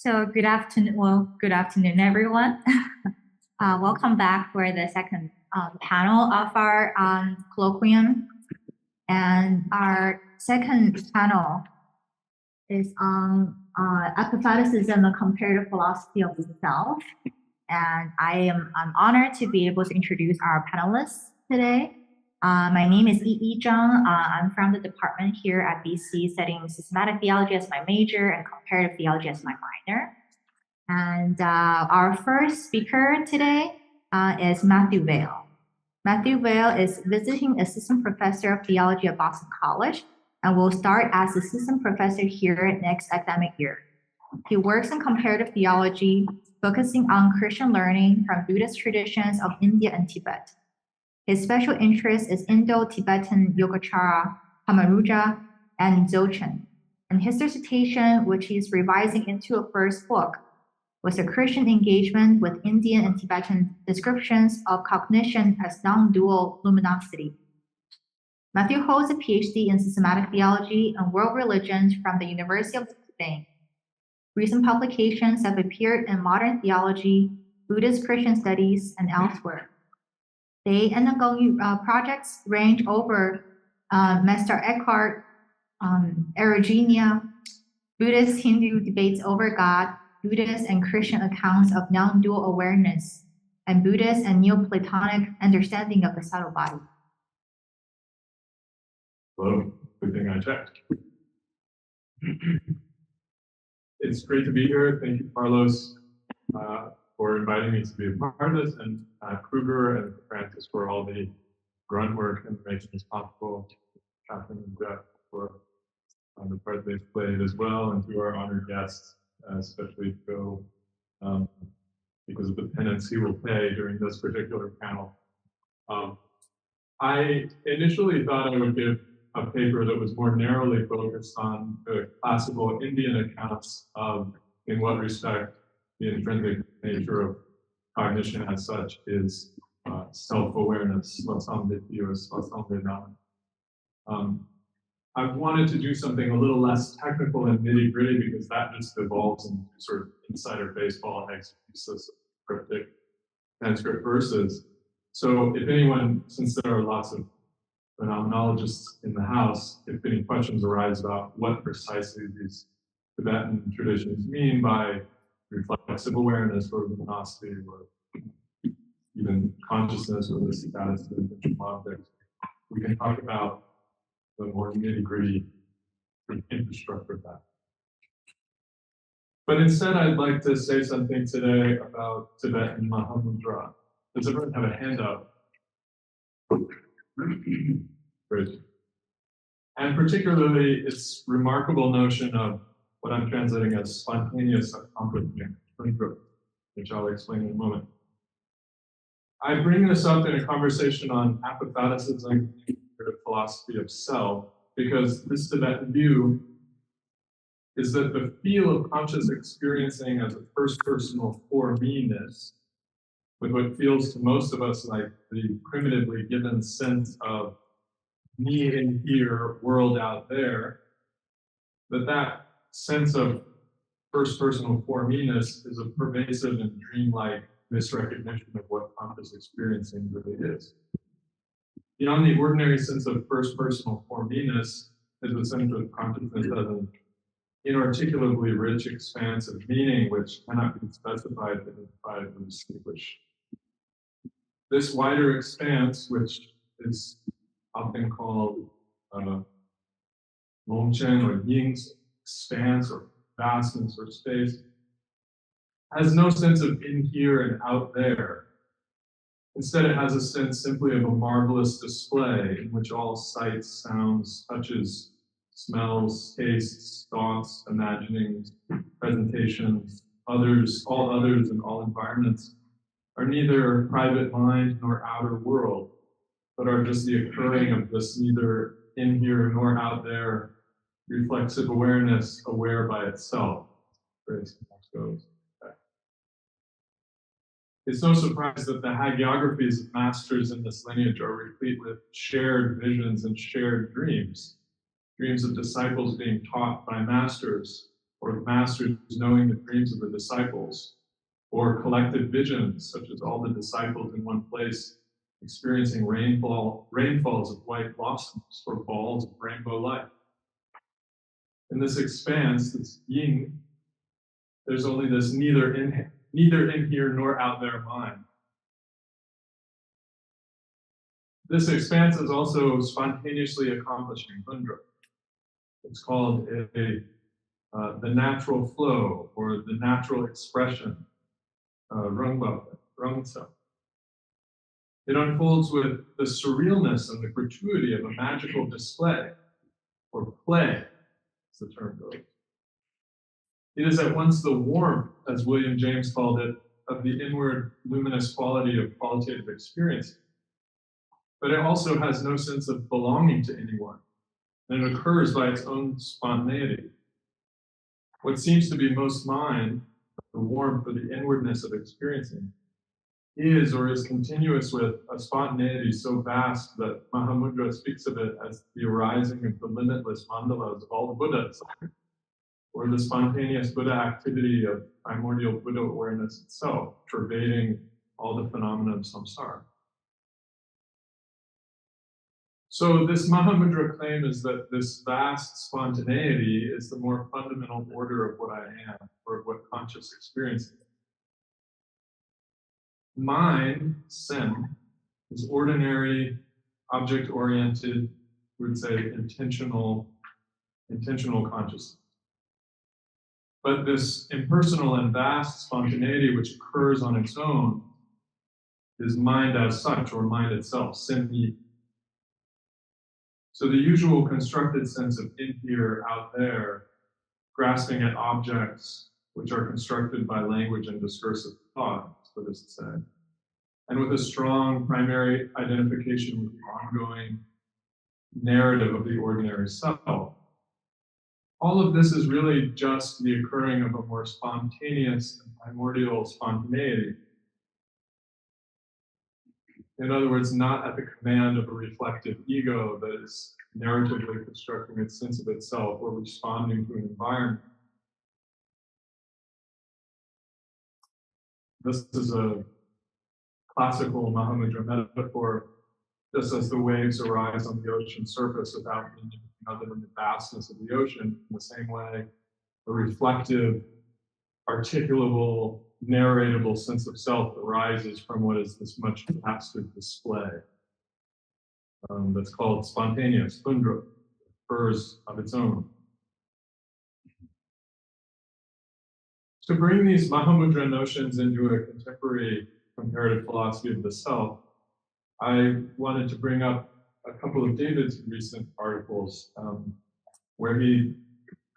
So good afternoon, everyone. Welcome back for the second panel of our colloquium. And our second panel is on Apophaticism, a comparative philosophy of the self. And I'm honored to be able to introduce our panelists today. My name is Yiyi Zhang. I'm from the department here at BC, studying systematic theology as my major and comparative theology as my minor. And our first speaker today is Matthew Vale. Matthew Vale is visiting assistant professor of theology at Boston College and will start as assistant professor here next academic year. He works in comparative theology, focusing on Christian learning from Buddhist traditions of India and Tibet. His special interest is Indo-Tibetan Yogacara, Hamaruja, and Dzogchen. And his dissertation, which he's revising into a first book, was a Christian engagement with Indian and Tibetan descriptions of cognition as non-dual luminosity. Matthew holds a PhD in systematic theology and world religions from the University of Spain. Recent publications have appeared in Modern Theology, Buddhist Christian Studies, and elsewhere. They and ongoing projects range over Master Eckhart, Erigenia, Buddhist Hindu debates over God, Buddhist and Christian accounts of non-dual awareness, and Buddhist and Neoplatonic understanding of the subtle body. Hello, good thing I checked. It's great to be here. Thank you, Carlos, for inviting me to be a part of this, and Kruger and Francis for all the grunt work and making this possible. Catherine and Jeff for the part they've played as well, and to our honored guests, especially Phil, because of the penance he will pay during this particular panel. I initially thought I would give a paper that was more narrowly focused on the classical Indian accounts of, in what respect, the intrinsic nature of cognition as such is self-awareness, I wanted to do something a little less technical and nitty-gritty because that just evolves into sort of insider baseball and exegesis of cryptic transcript verses. So if anyone, since there are lots of phenomenologists in the house, if any questions arise about what precisely these Tibetan traditions mean by reflexive awareness or luminosity or even consciousness or the status of the objects, we can talk about the more nitty-gritty infrastructure of that. But instead, I'd like to say something today about Tibetan Mahamudra. Does everyone have a hand up? Great. And particularly its remarkable notion of what I'm translating as spontaneous accomplishment, which I'll explain in a moment. I bring this up in a conversation on Apophaticism, the philosophy of self, because this Tibetan view is that the feel of conscious experiencing as a first-personal for-me-ness, with what feels to most of us like the primitively given sense of me in here, world out there, that sense of first-personal for-me-ness is a pervasive and dreamlike misrecognition of what conscious experiencing really is. Beyond the ordinary sense of first-personal for-me-ness is the sense of consciousness as an inarticulately rich expanse of meaning which cannot be specified, identified, or distinguished. This wider expanse, which is often called Longchen or Ying's expanse or vastness or space, has no sense of in here and out there. Instead, it has a sense simply of a marvelous display in which all sights, sounds, touches, smells, tastes, thoughts, imaginings, presentations, others, all others and all environments are neither private mind nor outer world, but are just the occurring of this neither in here nor out there reflexive awareness, aware by itself. It's no surprise that the hagiographies of masters in this lineage are replete with shared visions and shared dreams, dreams of disciples being taught by masters, or the masters knowing the dreams of the disciples, or collective visions, such as all the disciples in one place experiencing rainfalls of white blossoms or balls of rainbow light. In this expanse, this yin, there's only this neither in here nor out there mind. This expanse is also spontaneously accomplishing Kundra. It's called the natural flow or the natural expression, Rungsa. It unfolds with the surrealness and the gratuity of a magical display, or play, as the term goes. It is at once the warmth, as William James called it, of the inward luminous quality of qualitative experience, but it also has no sense of belonging to anyone, and it occurs by its own spontaneity. What seems to be most mine, the warmth or the inwardness of experiencing, is or is continuous with a spontaneity so vast that Mahamudra speaks of it as the arising of the limitless mandalas of all the Buddhas, or the spontaneous Buddha activity of primordial Buddha awareness itself, pervading all the phenomena of samsara. So this Mahamudra claim is that this vast spontaneity is the more fundamental order of what I am, or of what conscious experience is. Mind, sen, is ordinary, object-oriented, we would say intentional consciousness. But this impersonal and vast spontaneity which occurs on its own is mind as such, or mind itself, sen. So the usual constructed sense of in here, out there, grasping at objects which are constructed by language and discursive thought, so this is said, and with a strong primary identification with the ongoing narrative of the ordinary self. All of this is really just the occurring of a more spontaneous and primordial spontaneity. In other words, not at the command of a reflective ego that is narratively constructing its sense of itself or responding to an environment. This is a classical Mahamudra metaphor, just as the waves arise on the ocean surface without meaning anything other than the vastness of the ocean. In the same way, a reflective, articulable, narratable sense of self arises from what is this much vaster display that's called spontaneous, Kundra, occurs of its own. To bring these Mahamudra notions into a contemporary comparative philosophy of the self, I wanted to bring up a couple of David's recent articles where he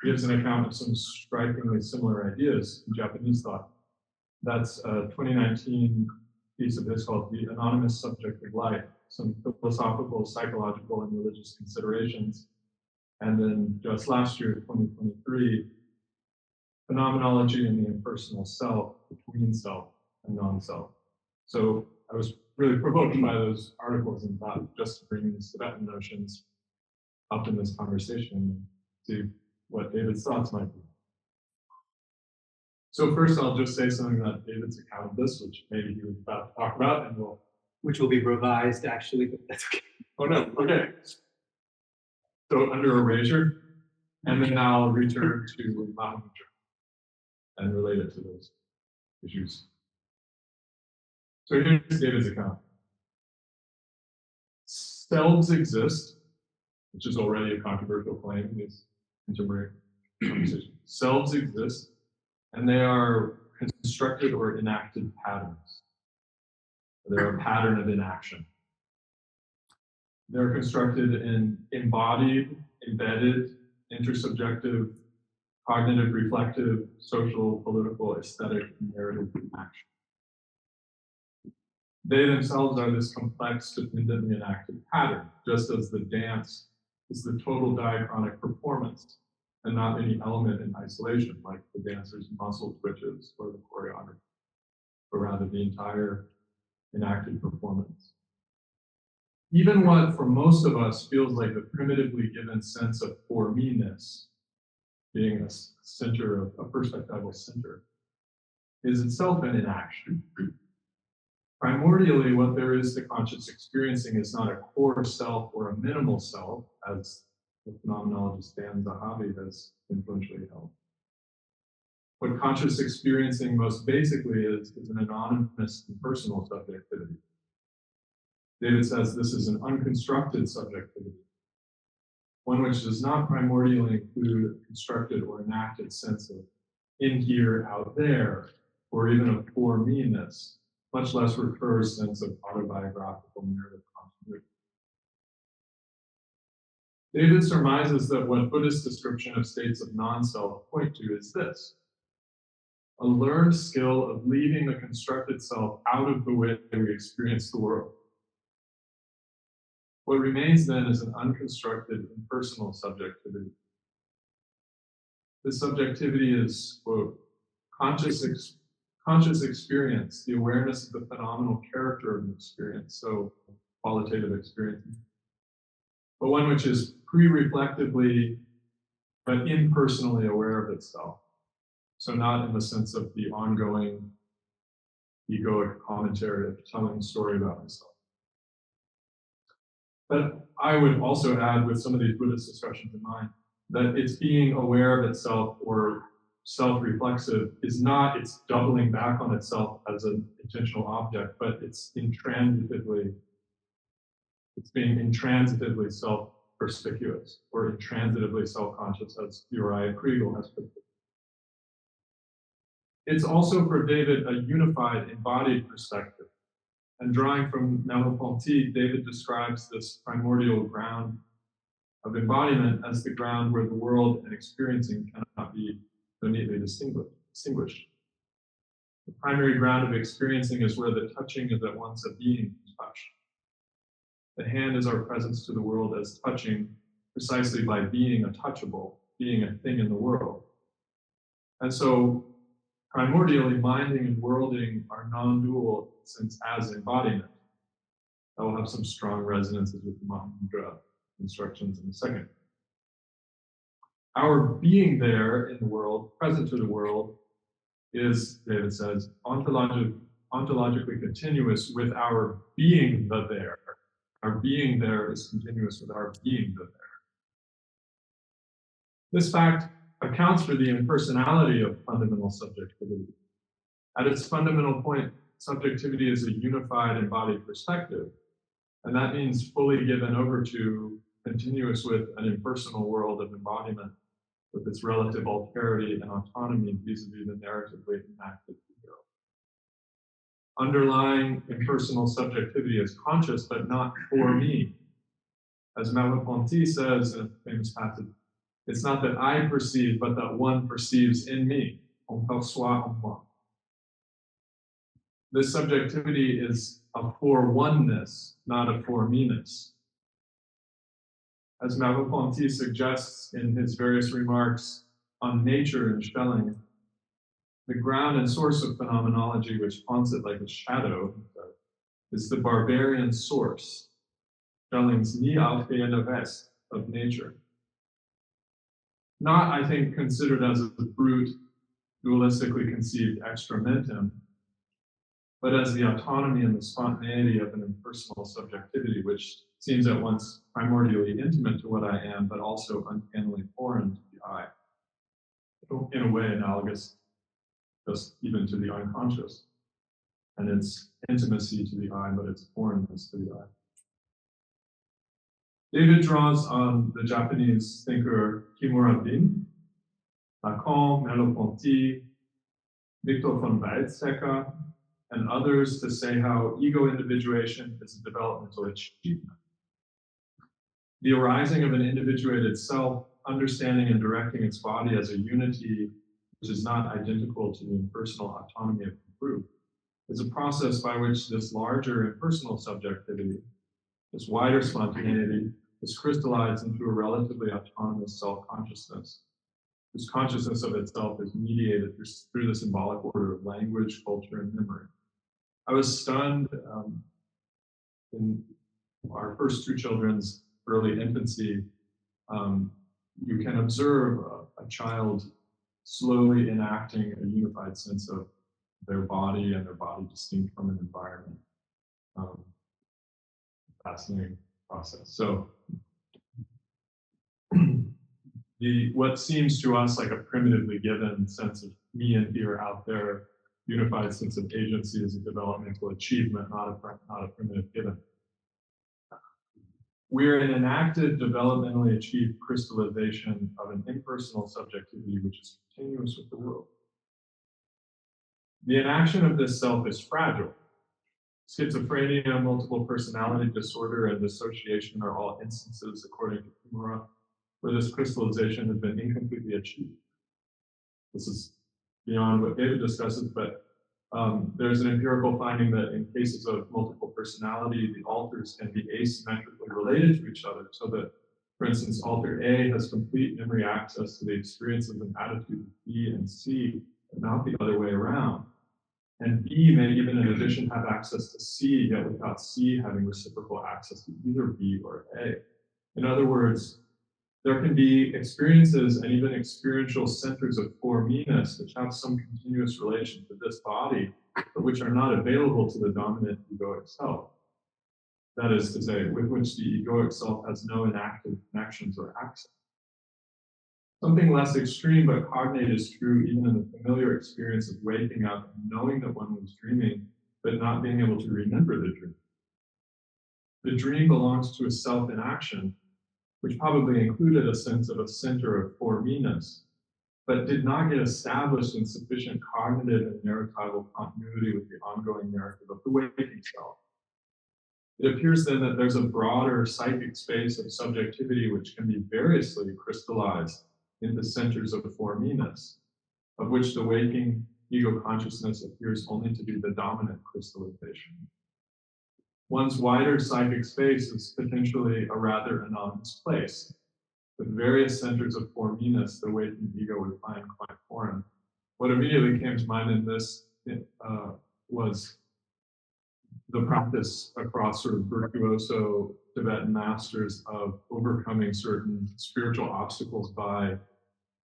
gives an account of some strikingly similar ideas in Japanese thought. That's a 2019 piece of his called The Anonymous Subject of Life, some philosophical, psychological, and religious considerations. And then just last year, 2023, Phenomenology and the Impersonal Self, Between Self and Non-Self. So I was really provoked by those articles and thought just to bring these Tibetan notions up in this conversation and see what David's thoughts might be. So first, I'll just say something about David's account of this, which maybe he was about to talk about, and which will be revised actually, but that's okay. Oh no, okay. So under erasure, and then I'll return to Mahamudra and relate it to those issues. So here's David's account. Selves exist, which is already a controversial claim in this contemporary conversation. Selves exist, and they are constructed or enacted patterns. They're a pattern of inaction. They're constructed in embodied, embedded, intersubjective, cognitive, reflective, social, political, aesthetic, and narrative action. They themselves are this complex, dependently enacted pattern, just as the dance is the total diachronic performance and not any element in isolation, like the dancer's muscle twitches or the choreography, but rather the entire enacted performance. Even what, for most of us, feels like a primitively given sense of for me-ness being a center, a perspectival center, is itself an inaction. Primordially, what there is to conscious experiencing is not a core self or a minimal self, as the phenomenologist Dan Zahavi has influentially held. What conscious experiencing most basically is an anonymous and personal subjectivity. David says this is an unconstructed subjectivity, one which does not primordially include a constructed or enacted sense of in here, out there, or even of for me-ness, much less refers sense of autobiographical narrative continuity. David surmises that what Buddhist description of states of non-self point to is this: a learned skill of leaving the constructed self out of the way we experience the world. What remains then is an unconstructed, impersonal subjectivity. This subjectivity is, quote, conscious experience, the awareness of the phenomenal character of an experience, so qualitative experience, but one which is pre-reflectively but impersonally aware of itself. So not in the sense of the ongoing egoic commentary of telling a story about myself. But I would also add, with some of these Buddhist discussions in mind, that it's being aware of itself or self-reflexive is not it's doubling back on itself as an intentional object, but it's being intransitively self-perspicuous or intransitively self-conscious, as Uriah Kriegel has put it. It's also for David a unified, embodied perspective. And drawing from Merleau-Ponty, David describes this primordial ground of embodiment as the ground where the world and experiencing cannot be so neatly distinguished. The primary ground of experiencing is where the touching is at once a being touched. The hand is our presence to the world as touching precisely by being a touchable, being a thing in the world. And so primordially, minding and worlding are non-dual since as embodiment. I will have some strong resonances with the Mahamudra instructions in a second. Our being there in the world, present to the world, is, David says, ontologically continuous with our being the there. Our being there is continuous with our being the there. This fact accounts for the impersonality of fundamental subjectivity. At its fundamental point, subjectivity is a unified embodied perspective, and that means fully given over to, continuous with an impersonal world of embodiment with its relative alterity and autonomy vis-a-vis the narratively enacted ego. Underlying impersonal subjectivity is conscious, but not for me. As Merleau-Ponty says in a famous passage, it's not that I perceive, but that one perceives in me. On perçoit en moi. This subjectivity is a for oneness, not a for me-ness. As Merleau-Ponty suggests in his various remarks on nature and Schelling, the ground and source of phenomenology, which haunts it like a shadow, is the barbarian source, Schelling's nie aufgehende Rest of nature. Not, I think, considered as a brute, dualistically conceived extramentum, but as the autonomy and the spontaneity of an impersonal subjectivity, which seems at once primordially intimate to what I am, but also uncannily foreign to the I. In a way analogous just even to the unconscious, and its intimacy to the I, but its foreignness to the I. David draws on the Japanese thinker Kimura Bin, Lacan, Merleau-Ponty, Victor von Weizsäcker, and others to say how ego individuation is a developmental achievement. The arising of an individuated self, understanding and directing its body as a unity which is not identical to the impersonal autonomy of the group, is a process by which this larger impersonal subjectivity, this wider spontaneity, is crystallized into a relatively autonomous self-consciousness, whose consciousness of itself is mediated through the symbolic order of language, culture, and memory. I was stunned in our first two children's early infancy. You can observe a a child slowly enacting a unified sense of their body and their body distinct from an environment. Fascinating process. So what seems to us like a primitively given sense of me and here out there, unified sense of agency is a developmental achievement, not a primitive given. We're an enacted, developmentally achieved crystallization of an impersonal subjectivity which is continuous with the world. The enaction of this self is fragile. Schizophrenia, multiple personality disorder, and dissociation are all instances, according to Kimura, where this crystallization has been incompletely achieved. This is beyond what David discusses, but there's an empirical finding that in cases of multiple personality, the alters can be asymmetrically related to each other, so that, for instance, alter A has complete memory access to the experiences and attitudes of B and C, but not the other way around. And B may even, in addition, have access to C, yet without C having reciprocal access to either B or A. In other words, there can be experiences and even experiential centers of for-me-ness which have some continuous relation to this body, but which are not available to the dominant egoic self. That is to say, with which the egoic self has no enacted connections or access. Something less extreme but cognate is true even in the familiar experience of waking up and knowing that one was dreaming, but not being able to remember the dream. The dream belongs to a self in action, which probably included a sense of a center of for-me-ness, but did not get established in sufficient cognitive and narratival continuity with the ongoing narrative of the waking self. It appears then that there's a broader psychic space of subjectivity which can be variously crystallized into centers of for-me-ness, of which the waking ego consciousness appears only to be the dominant crystallization. One's wider psychic space is potentially a rather anonymous place. With various centers of for-me-ness, the waking ego would find quite foreign. What immediately came to mind in this was the practice across sort of virtuoso Tibetan masters of overcoming certain spiritual obstacles by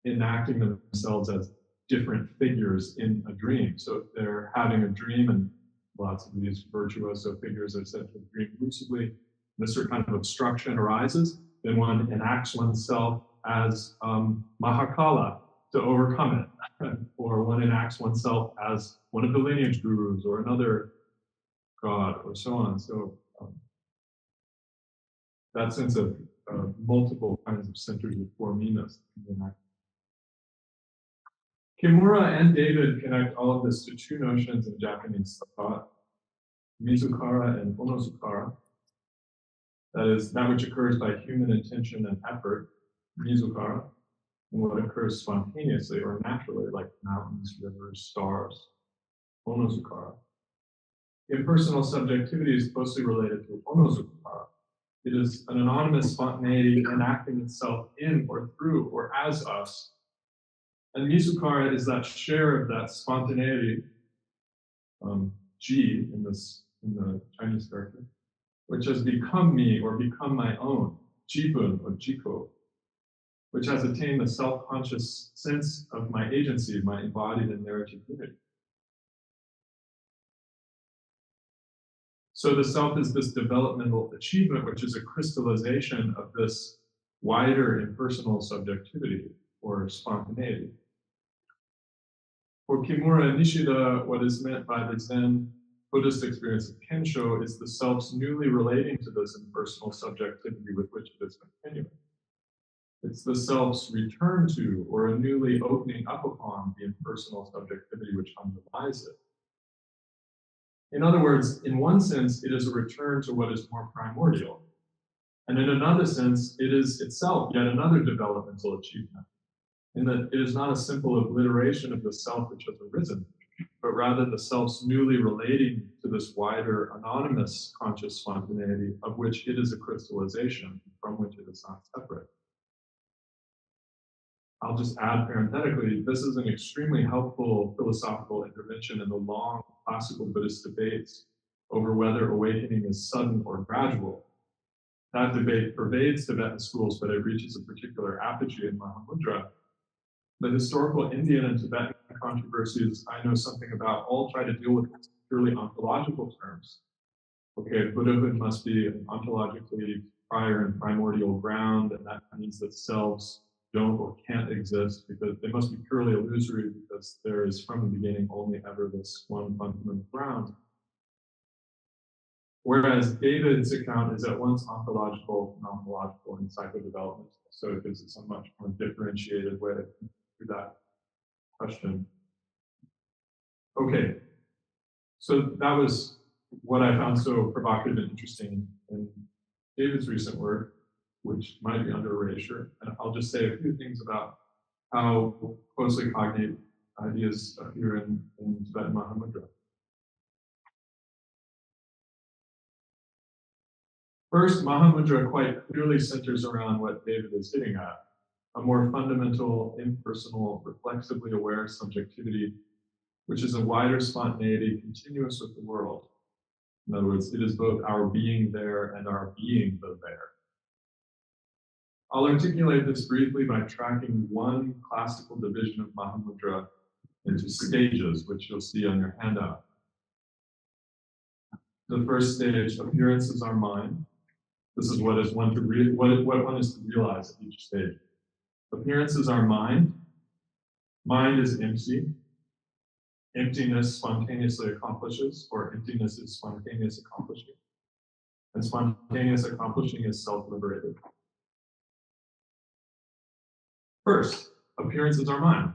enacting themselves as different figures in a dream. So if they're having a dream, and lots of these virtuoso figures are said to dream lucidly, and a certain kind of obstruction arises, then one enacts oneself as Mahakala to overcome it, or one enacts oneself as one of the lineage gurus or another god, or so on. So that sense of multiple kinds of centers of for-me-ness. Kimura and David connect all of this to two notions in Japanese thought, mizukara and onozukara. That is, that which occurs by human intention and effort, mizukara, and what occurs spontaneously or naturally, like mountains, rivers, stars, onozukara. Impersonal subjectivity is closely related to onozukara. It is an anonymous spontaneity enacting itself in or through or as us. And mizukara is that share of that spontaneity, ji in the Chinese character, which has become me or become my own, jibun or jiko, which has attained the self-conscious sense of my agency, my embodied and narrative unity. So the self is this developmental achievement, which is a crystallization of this wider impersonal subjectivity or spontaneity. For Kimura and Nishida, what is meant by the Zen Buddhist experience of Kensho is the self's newly relating to this impersonal subjectivity with which it is continuing. It's the self's return to, or a newly opening up upon, the impersonal subjectivity which underlies it. In other words, in one sense, it is a return to what is more primordial. And in another sense, it is itself yet another developmental achievement, in that it is not a simple obliteration of the self which has arisen, but rather the self's newly relating to this wider anonymous conscious spontaneity of which it is a crystallization, from which it is not separate. I'll just add parenthetically, this is an extremely helpful philosophical intervention in the long classical Buddhist debates over whether awakening is sudden or gradual. That debate pervades Tibetan schools, but it reaches a particular apogee in Mahamudra, The historical Indian and Tibetan controversies I know something about all try to deal with purely ontological terms. Okay, Buddhahood must be an ontologically prior and primordial ground, and that means that selves don't or can't exist because they must be purely illusory because there is from the beginning only ever this one fundamental ground. Whereas David's account is at once ontological, phenomenological, and psychodevelopmental, so it gives us a much more differentiated way to that question. Okay, so that was what I found so provocative and interesting in David's recent work, which might be under erasure. And I'll just say a few things about how closely cognate ideas appear in Tibetan Mahamudra. First, Mahamudra quite clearly centers around what David is hitting at, a more fundamental, impersonal, reflexively aware subjectivity, which is a wider spontaneity continuous with the world. In other words, it is both our being there and our being the there. I'll articulate this briefly by tracking one classical division of Mahamudra into stages, which you'll see on your handout. The first stage, appearances are mind. This is what is one to what one is to realize at each stage. Appearances are mind. Mind is empty. Emptiness spontaneously accomplishes, or emptiness is spontaneous accomplishing. And spontaneous accomplishing is self-liberated. First, appearances are mind.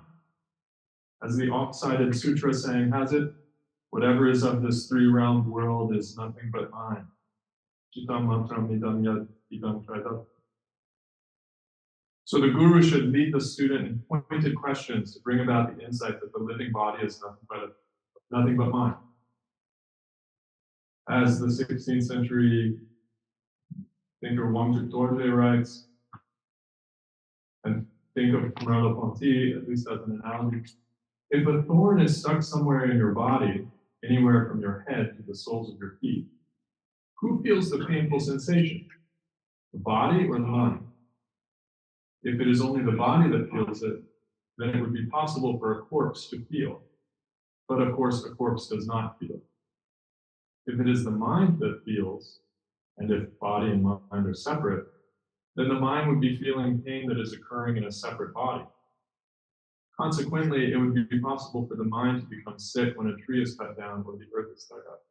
As the oft-cited sutra saying has it, whatever is of this three-realmed world is nothing but mind. Chitam matram idam yad idam tradat. So the guru should lead the student in pointed questions to bring about the insight that the living body is nothing but mind. As the 16th century thinker Zhang writes, and think of Merleau-Ponty, at least as an analogy, if a thorn is stuck somewhere in your body, anywhere from your head to the soles of your feet, who feels the painful sensation? The body or the mind? If it is only the body that feels it, then it would be possible for a corpse to feel. But of course, a corpse does not feel. If it is the mind that feels, and if body and mind are separate, then the mind would be feeling pain that is occurring in a separate body. Consequently, it would be possible for the mind to become sick when a tree is cut down or the earth is dug up.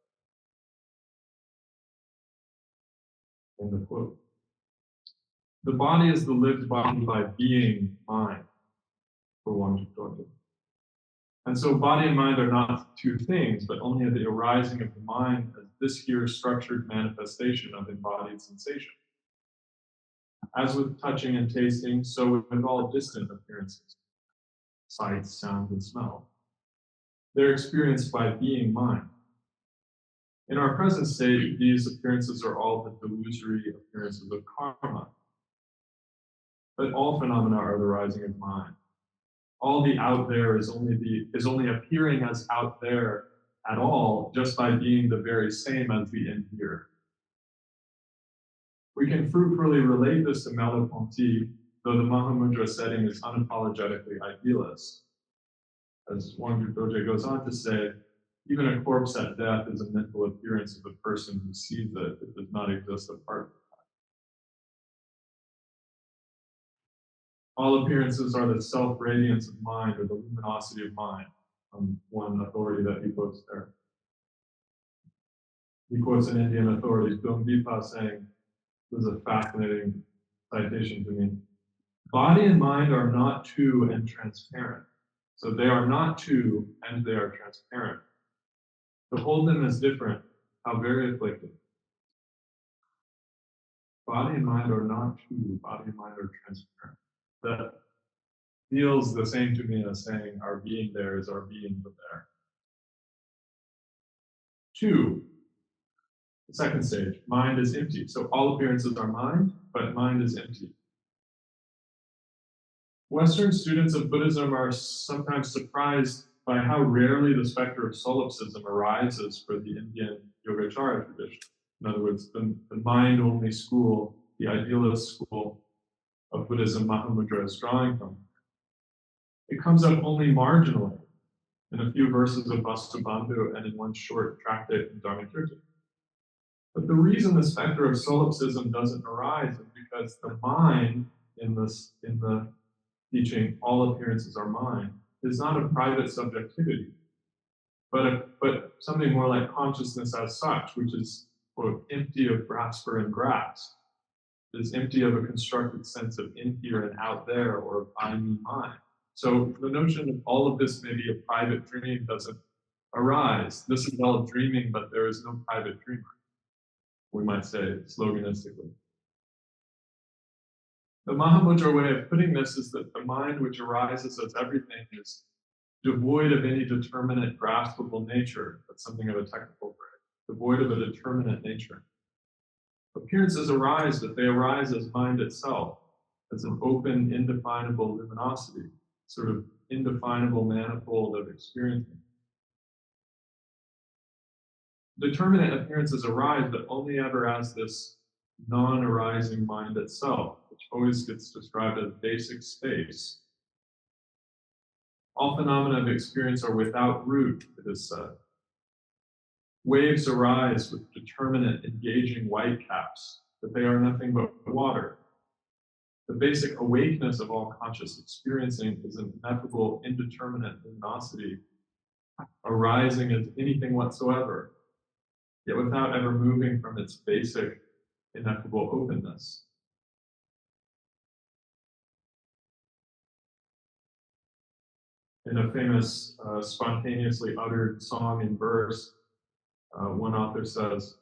End of quote. The body is the lived body by being mind, for one to. And so body and mind are not two things, but only the arising of the mind as this here structured manifestation of embodied sensation. As with touching and tasting, so with all distant appearances, sight, sound, and smell. They're experienced by being mind. In our present state, these appearances are all the delusory appearances of karma. But all phenomena are the rising of mind. All the out there is only appearing as out there at all just by being the very same as the in here. We can fruitfully relate this to Merleau-Ponty, though the Mahamudra setting is unapologetically idealist. As Zhang goes on to say, even a corpse at death is a mental appearance of the person who sees it. It does not exist apart from that. All appearances are the self-radiance of mind or the luminosity of mind, one authority that he quotes there. He quotes an Indian authority, Dongdipa, saying, this is a fascinating citation to me. Body and mind are not two and transparent. So they are not two and they are transparent. To hold them as different, how very afflicting. Body and mind are not two, body and mind are transparent. That feels the same to me as saying our being there is our being but there. Two, the second stage, mind is empty. So all appearances are mind, but mind is empty. Western students of Buddhism are sometimes surprised by how rarely the specter of solipsism arises for the Indian Yogacara tradition. In other words, the mind-only school, the idealist school of Buddhism Mahamudra is drawing from. It comes up only marginally in a few verses of Vasubandhu and in one short tractate in Dharmakirti. But the reason the specter of solipsism doesn't arise is because the mind in the teaching, all appearances are mine, is not a private subjectivity, but something more like consciousness as such, which is, quote, empty of grasper and grasp, is empty of a constructed sense of in here and out there, or of I, me, mine. So the notion of all of this may be a private dream doesn't arise. This is all dreaming, but there is no private dreamer, we might say sloganistically. The Mahamudra way of putting this is that the mind which arises as everything is devoid of any determinate graspable nature. That's something of a technical phrase. Devoid of a determinate nature. Appearances arise, but they arise as mind itself, as an open, indefinable luminosity, sort of indefinable manifold of experiencing. Determinate appearances arise, but only ever as this non-arising mind itself, which always gets described as basic space. All phenomena of experience are without root, it is said. Waves arise with determinate, engaging whitecaps, but they are nothing but water. The basic awakeness of all conscious experiencing is an ineffable, indeterminate luminosity, arising as anything whatsoever, yet without ever moving from its basic, ineffable openness. In a famous spontaneously uttered song in verse, one author says,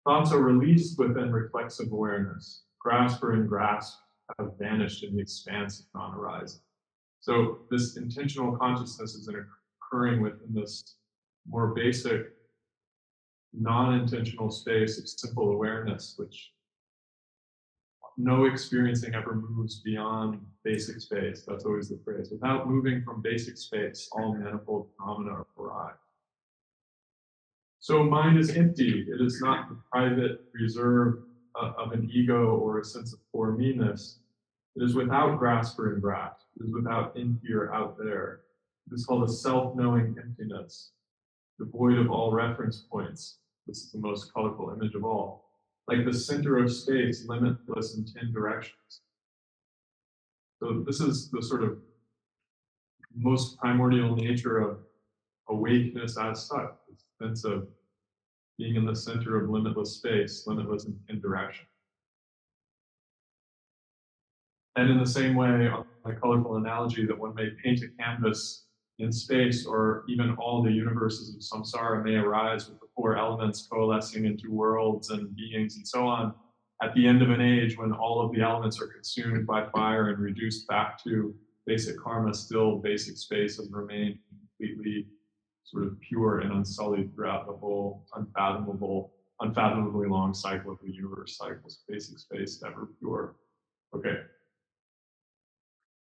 thoughts are released within reflexive awareness. Grasper and grasp have vanished in the expanse of non-arising. So this intentional consciousness is occurring within this more basic, non-intentional space of simple awareness, which no experiencing ever moves beyond basic space. That's always the phrase. Without moving from basic space, all manifold phenomena arise. So mind is empty. It is not the private reserve of an ego or a sense of poor meanness. It is without grasper and grasp. It is without in here, out there. It is called a self-knowing emptiness, devoid of all reference points. This is the most colorful image of all. Like the center of space, limitless in 10 directions. So this is the sort of most primordial nature of awakeness as such, this sense of being in the center of limitless space, limitless in direction. And in the same way, a colorful analogy that one may paint a canvas in space, or even all the universes of samsara may arise with the four elements coalescing into worlds and beings and so on. At the end of an age, when all of the elements are consumed by fire and reduced back to basic karma, still basic space has remained completely sort of pure and unsullied throughout the whole unfathomably long cycle of the universe cycles. Basic space, ever pure. Okay.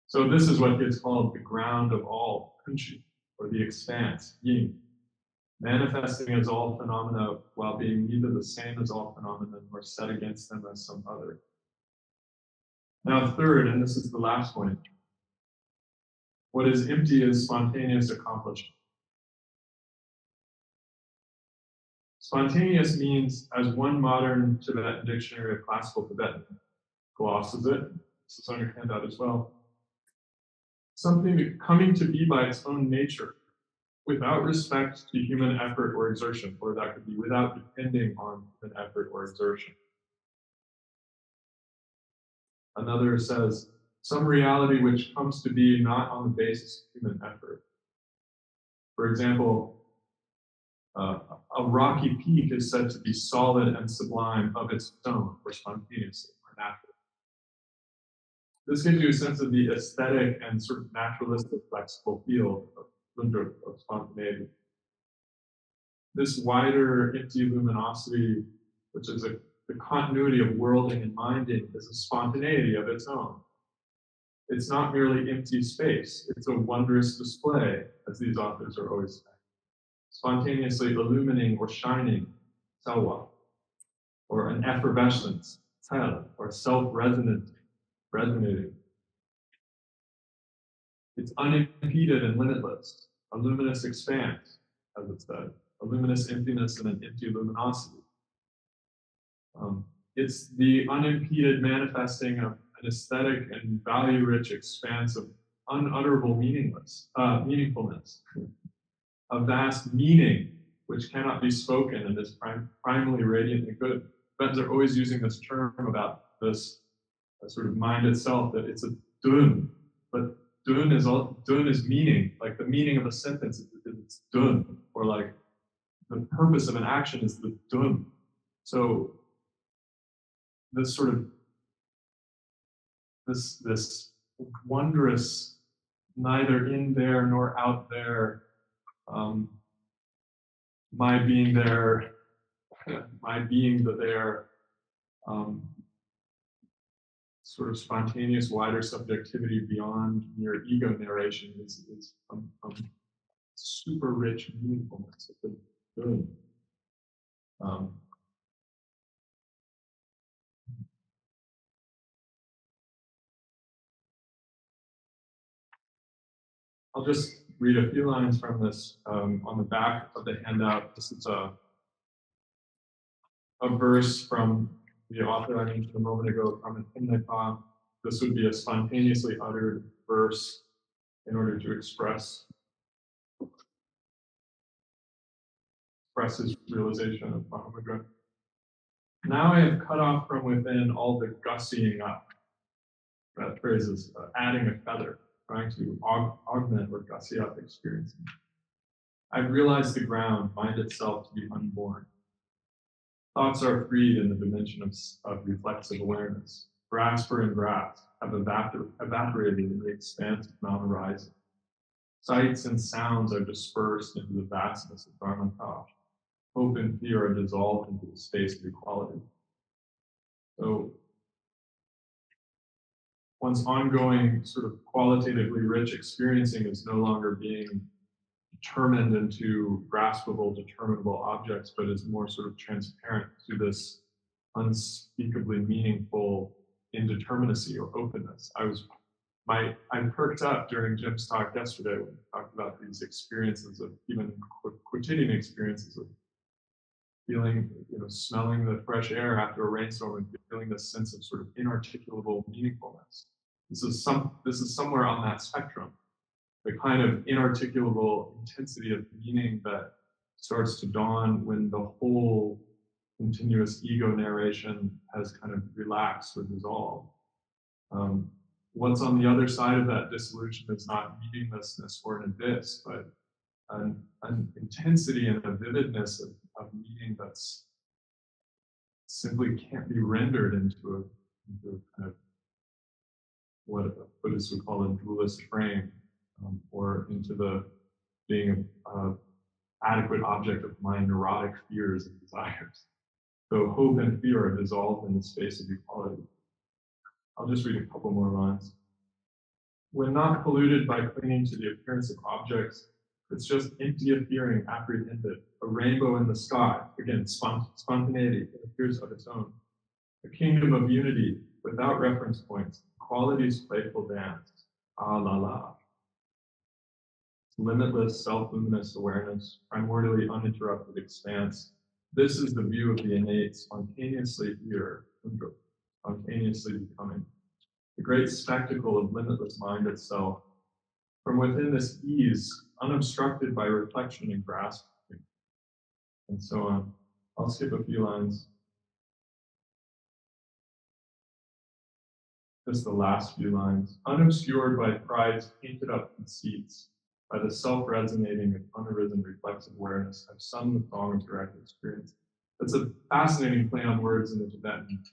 So this is what gets called the ground of all, kunshi, or the expanse, yin, manifesting as all phenomena while being neither the same as all phenomena nor set against them as some other. Now third, and this is the last point, what is empty is spontaneous accomplishment. Spontaneous means, as one modern Tibetan dictionary of classical Tibetan glosses it, this is on your handout as well, something coming to be by its own nature, without respect to human effort or exertion, or that could be without depending on human effort or exertion. Another says, some reality which comes to be not on the basis of human effort. For example, a rocky peak is said to be solid and sublime of its own, or spontaneously, or naturally. This gives you a sense of the aesthetic and sort of naturalistic flexible field of spontaneity. This wider, empty luminosity, which is the continuity of worlding and minding, is a spontaneity of its own. It's not merely empty space, it's a wondrous display, as these authors are always saying. Spontaneously illumining or shining, salwa, or an effervescence, tel, or self-resonant, resonating. it's unimpeded and limitless, a luminous expanse, as it said, a luminous emptiness and an empty luminosity. It's the unimpeded manifesting of an aesthetic and value-rich expanse of unutterable meaningfulness, a vast meaning which cannot be spoken and is primally radiantly good. Tibetans are always using this term about this sort of mind itself, that it's a dun, but dun is meaning, like the meaning of a sentence is dun, or like the purpose of an action is the dun. So this sort of this wondrous, neither in there nor out there, my being there, my being the there, sort of spontaneous, wider subjectivity beyond mere ego narration is super rich meaningfulness of the good. I'll just read a few lines from this on the back of the handout. This is a verse from the author I mentioned a moment ago, from Apophatic. This would be a spontaneously uttered verse in order to express his realization of Mahamudra. Now I have cut off from within all the gussying up. That phrase is adding a feather, trying to augment or gussy up experiencing. I've realized the ground, mind itself to be unborn. Thoughts are freed in the dimension of reflexive awareness. Grasper and grass have evaporated in the expanse of Mount Horizon. Sights and sounds are dispersed into the vastness of Dharmatash. Hope and fear are dissolved into the space of equality. So one's ongoing sort of qualitatively rich experiencing is no longer being determined into graspable, determinable objects, but is more sort of transparent to this unspeakably meaningful indeterminacy or openness. I perked up during Jim's talk yesterday when he talked about these experiences of even quotidian experiences of feeling, smelling the fresh air after a rainstorm and feeling this sense of sort of inarticulable meaningfulness. This is somewhere on that spectrum, the kind of inarticulable intensity of meaning that starts to dawn when the whole continuous ego narration has kind of relaxed or dissolved. What's on the other side of that dissolution is not meaninglessness or an abyss, but an intensity and a vividness of meaning that's simply can't be rendered into a kind of what Buddhists would call a dualist frame, or into the being an adequate object of my neurotic fears and desires. So hope and fear are dissolved in the space of equality. I'll just read a couple more lines. When not polluted by clinging to the appearance of objects, it's just empty appearing apprehended, a rainbow in the sky, again, spontaneity, it appears of its own. A kingdom of unity without reference points, quality's playful dance, ah la la. Limitless, self-luminous awareness, primordially uninterrupted expanse. This is the view of the innate, spontaneously here, spontaneously becoming. The great spectacle of limitless mind itself. From within this ease, unobstructed by reflection and grasping, and so on. I'll skip a few lines. Just the last few lines. Unobscured by pride's painted up conceits, by the self-resonating and unarisen reflexive awareness, I've sung the song of direct experience. It's a fascinating play on words in the Tibetan.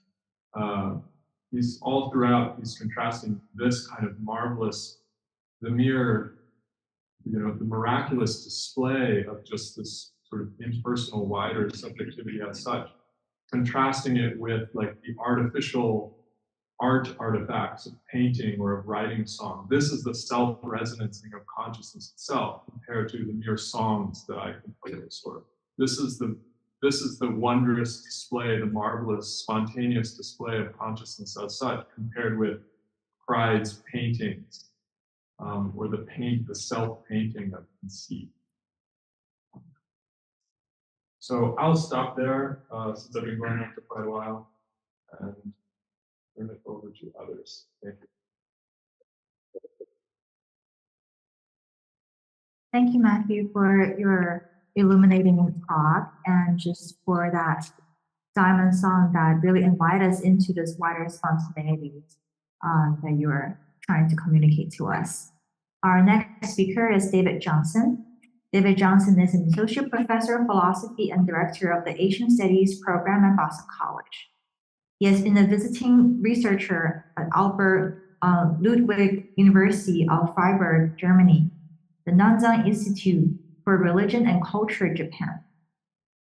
He's all throughout, he's contrasting this kind of marvelous, the mere, the miraculous display of just this sort of impersonal, wider subjectivity as such, contrasting it with like the artificial art artifacts of painting or of writing a song. This is the self-resonancing of consciousness itself compared to the mere songs that I can play this sort of. This is the wondrous display, the marvelous, spontaneous display of consciousness as such, compared with pride's paintings. or the self-painting of conceit. So I'll stop there since I've been going on for quite a while and turn it over to others. Thank you. Thank you, Matthew, for your illuminating talk and just for that diamond song that really invited us into this wider spontaneity that you are trying to communicate to us. Our next speaker is David Johnson. David Johnson is an associate professor of philosophy and director of the Asian Studies program at Boston College. He has been a visiting researcher at Albert Ludwig University of Freiburg, Germany, the Nanzan Institute for Religion and Culture, Japan,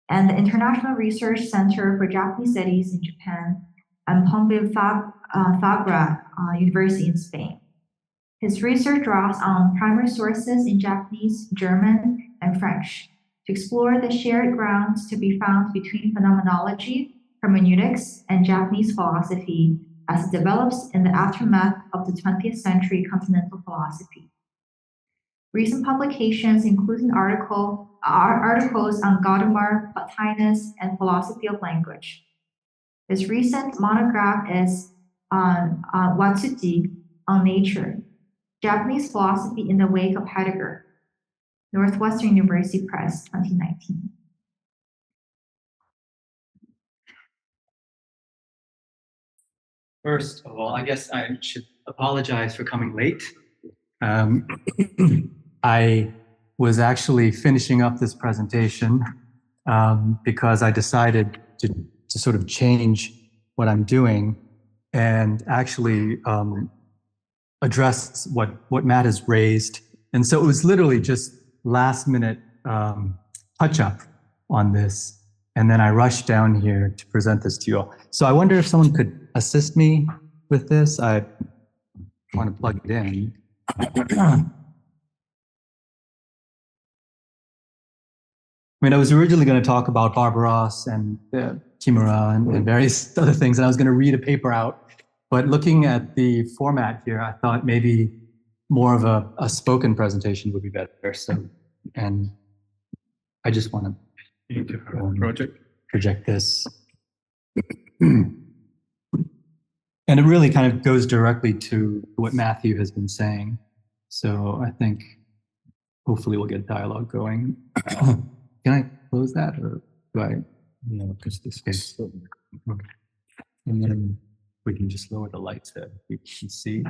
and the International Research Center for Japanese Studies in Japan, and Pompeu Fabra University in Spain. His research draws on primary sources in Japanese, German, and French to explore the shared grounds to be found between phenomenology, hermeneutics, and Japanese philosophy as it develops in the aftermath of the 20th century continental philosophy. Recent publications include articles on Gadamer, Plotinus, and philosophy of language. His recent monograph is on Watsuji on nature, Japanese philosophy in the wake of Heidegger, Northwestern University Press, 2019. First of all, I guess I should apologize for coming late. I was actually finishing up this presentation because I decided to sort of change what I'm doing and actually address what Matt has raised. And so it was literally just last minute touch up on this. And then I rushed down here to present this to you all. So I wonder if someone could assist me with this. I want to plug it in. I mean, I was originally going to talk about Barbaros and Kimura and various other things, and I was going to read a paper out. But looking at the format here, I thought maybe more of a spoken presentation would be better. So, and I just want to project this. And it really kind of goes directly to what Matthew has been saying. So I think hopefully we'll get dialogue going. Can I close that or do I? No, because this is okay. And then we can just lower the lights so we can see.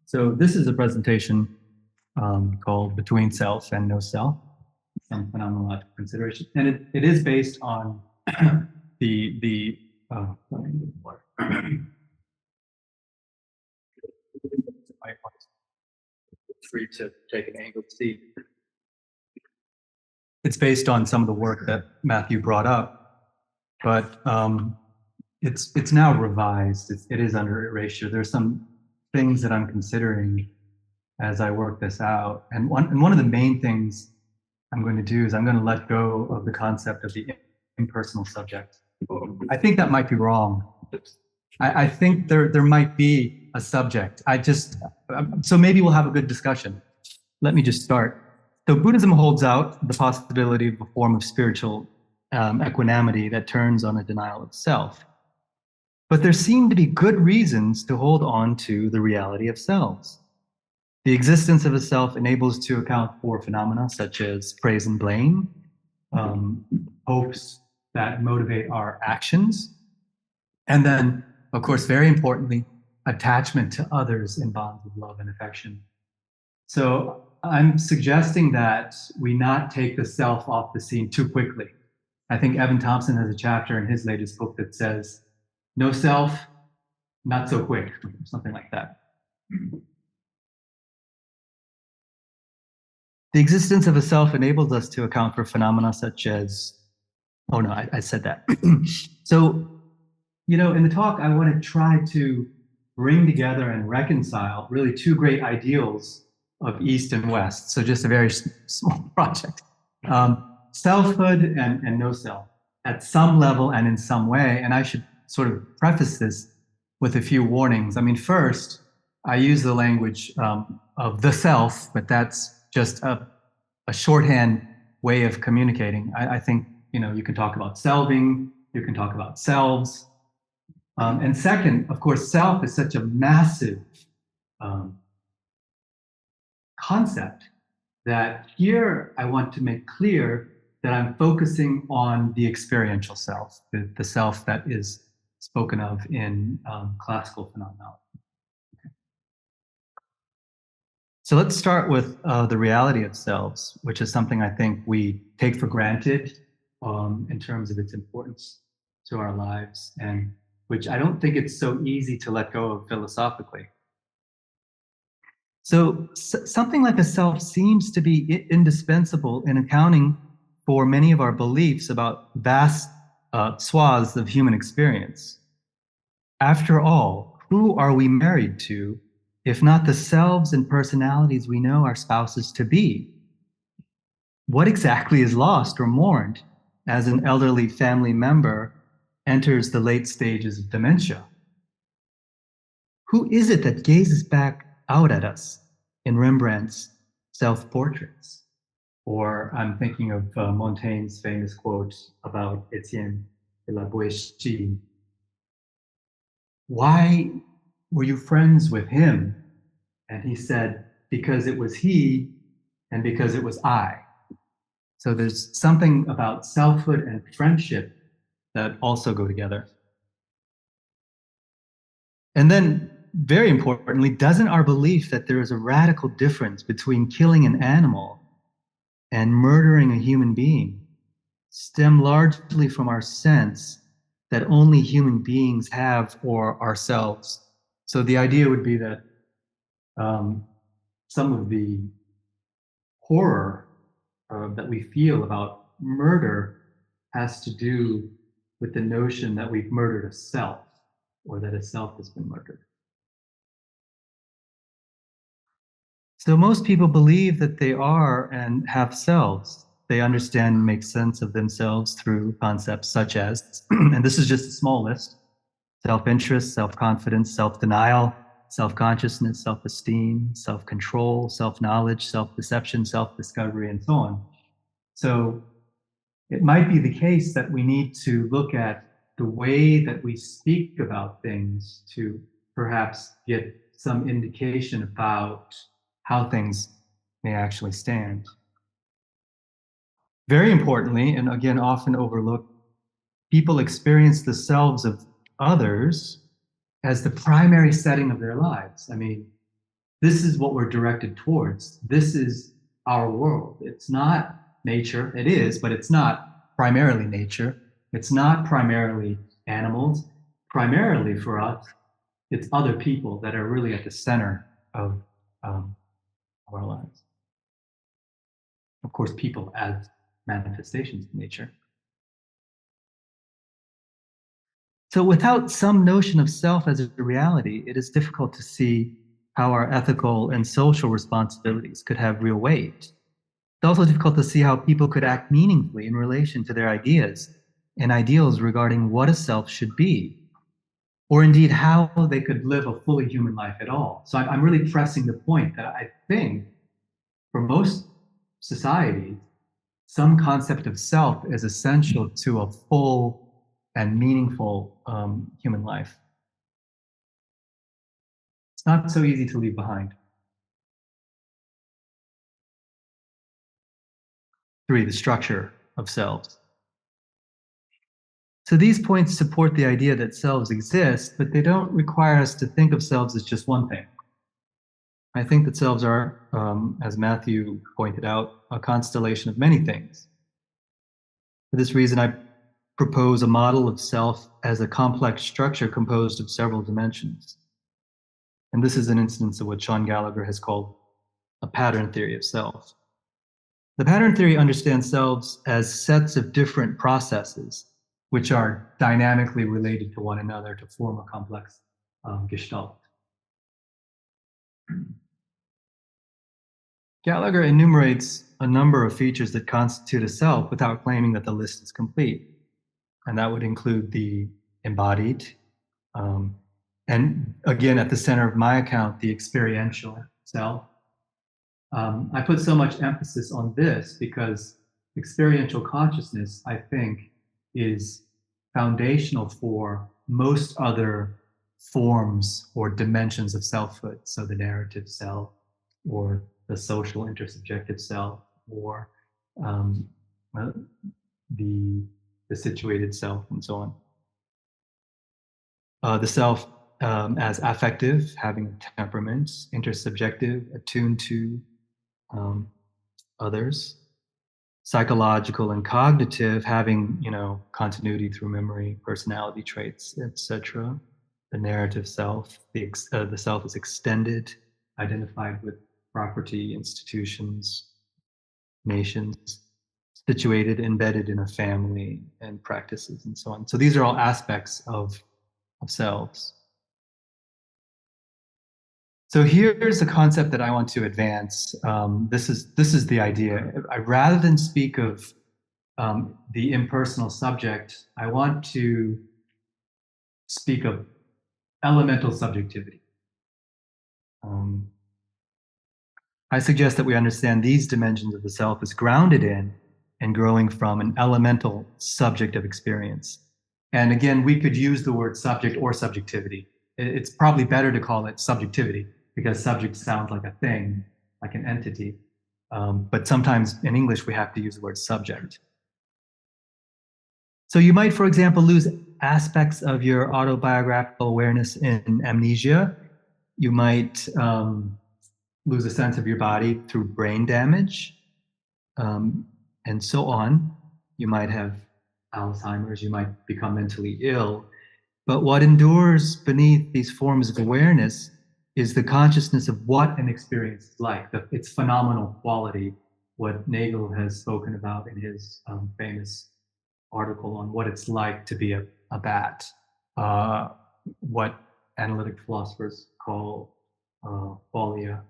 So this is a presentation called Between Self and No Self, some phenomenological consideration. And it is based on free to take an angled seat. It's based on some of the work that Matthew brought up, but it's now revised. It is under erasure. There's some things that I'm considering as I work this out. And one of the main things I'm going to do is I'm going to let go of the concept of the impersonal subject. I think that might be wrong. I think there might be a subject. So maybe we'll have a good discussion. Let me just start. So Buddhism holds out the possibility of a form of spiritual equanimity that turns on a denial of self. But there seem to be good reasons to hold on to the reality of selves. The existence of a self enables to account for phenomena such as praise and blame, hopes that motivate our actions, and then, of course, very importantly, attachment to others in bonds of love and affection. So I'm suggesting that we not take the self off the scene too quickly. I think Evan Thompson has a chapter in his latest book that says, no self, not so quick, something like that. The existence of a self enables us to account for phenomena such as, oh no, I said that. So, in the talk, I want to try to bring together and reconcile really two great ideals of East and West. So just a very small project. selfhood and no self at some level and in some way. And I should sort of preface this with a few warnings. I mean, first, I use the language of the self, but that's just a shorthand way of communicating. I think, you can talk about selving, you can talk about selves. And second, of course, self is such a massive concept that here I want to make clear that I'm focusing on the experiential self, the self that is spoken of in classical phenomenology. So let's start with the reality of selves, which is something I think we take for granted in terms of its importance to our lives, and which I don't think it's so easy to let go of philosophically. So something like a self seems to be indispensable in accounting for many of our beliefs about vast swaths of human experience. After all, who are we married to, if not the selves and personalities we know our spouses to be? What exactly is lost or mourned as an elderly family member enters the late stages of dementia? Who is it that gazes back out at us in Rembrandt's self-portraits? Or I'm thinking of Montaigne's famous quote about Etienne de la Boétie. Why were you friends with him? And he said, because it was he and because it was I. So there's something about selfhood and friendship that also go together. And then, very importantly, doesn't our belief that there is a radical difference between killing an animal and murdering a human being stem largely from our sense that only human beings have for ourselves? So the idea would be that some of the horror that we feel about murder has to do with the notion that we've murdered a self, or that a self has been murdered. So most people believe that they are and have selves. They understand and make sense of themselves through concepts such as, and this is just a small list, self-interest, self-confidence, self-denial, self-consciousness, self-esteem, self-control, self-knowledge, self-deception, self-discovery, and so on. So it might be the case that we need to look at the way that we speak about things to perhaps get some indication about how things may actually stand. Very importantly, and again often overlooked, people experience the selves of others as the primary setting of their lives. I mean, this is what we're directed towards. This is our world. It's not nature. It is, but it's not primarily nature. It's not primarily animals. Primarily for us, it's other people that are really at the center of our lives. Of course, people as manifestations of nature. So without some notion of self as a reality, it is difficult to see how our ethical and social responsibilities could have real weight. It's also difficult to see how people could act meaningfully in relation to their ideas and ideals regarding what a self should be, or indeed how they could live a fully human life at all. So I'm really pressing the point that I think for most societies, some concept of self is essential to a full and meaningful human life. It's not so easy to leave behind. 3, the structure of selves. So these points support the idea that selves exist, but they don't require us to think of selves as just one thing. I think that selves are, as Matthew pointed out, a constellation of many things. For this reason, I propose a model of self as a complex structure composed of several dimensions. And this is an instance of what Sean Gallagher has called a pattern theory of self. The pattern theory understands selves as sets of different processes which are dynamically related to one another to form a complex gestalt. Gallagher enumerates a number of features that constitute a self without claiming that the list is complete. And that would include the embodied, and again, at the center of my account, the experiential self. I put so much emphasis on this because experiential consciousness, I think, is foundational for most other forms or dimensions of selfhood. So the narrative self, or the social intersubjective self, or the situated self, and so on. The self as affective, having temperaments, intersubjective, attuned to others, psychological and cognitive, having continuity through memory, personality traits, etc. The narrative self, the self is extended, identified with property, institutions, nations, situated, embedded in a family, and practices, and so on. So these are all aspects of selves. So here's a concept that I want to advance. This is the idea. Rather than speak of the impersonal subject, I want to speak of elemental subjectivity. I suggest that we understand these dimensions of the self as grounded in and growing from an elemental subject of experience. And again, we could use the word subject or subjectivity. It's probably better to call it subjectivity because subject sounds like a thing, like an entity. But sometimes in English, we have to use the word subject. So you might, for example, lose aspects of your autobiographical awareness in amnesia. You might lose a sense of your body through brain damage, and so on. You might have Alzheimer's, you might become mentally ill. But what endures beneath these forms of awareness is the consciousness of what an experience is like, its phenomenal quality, what Nagel has spoken about in his famous article on what it's like to be a bat, what analytic philosophers call qualia.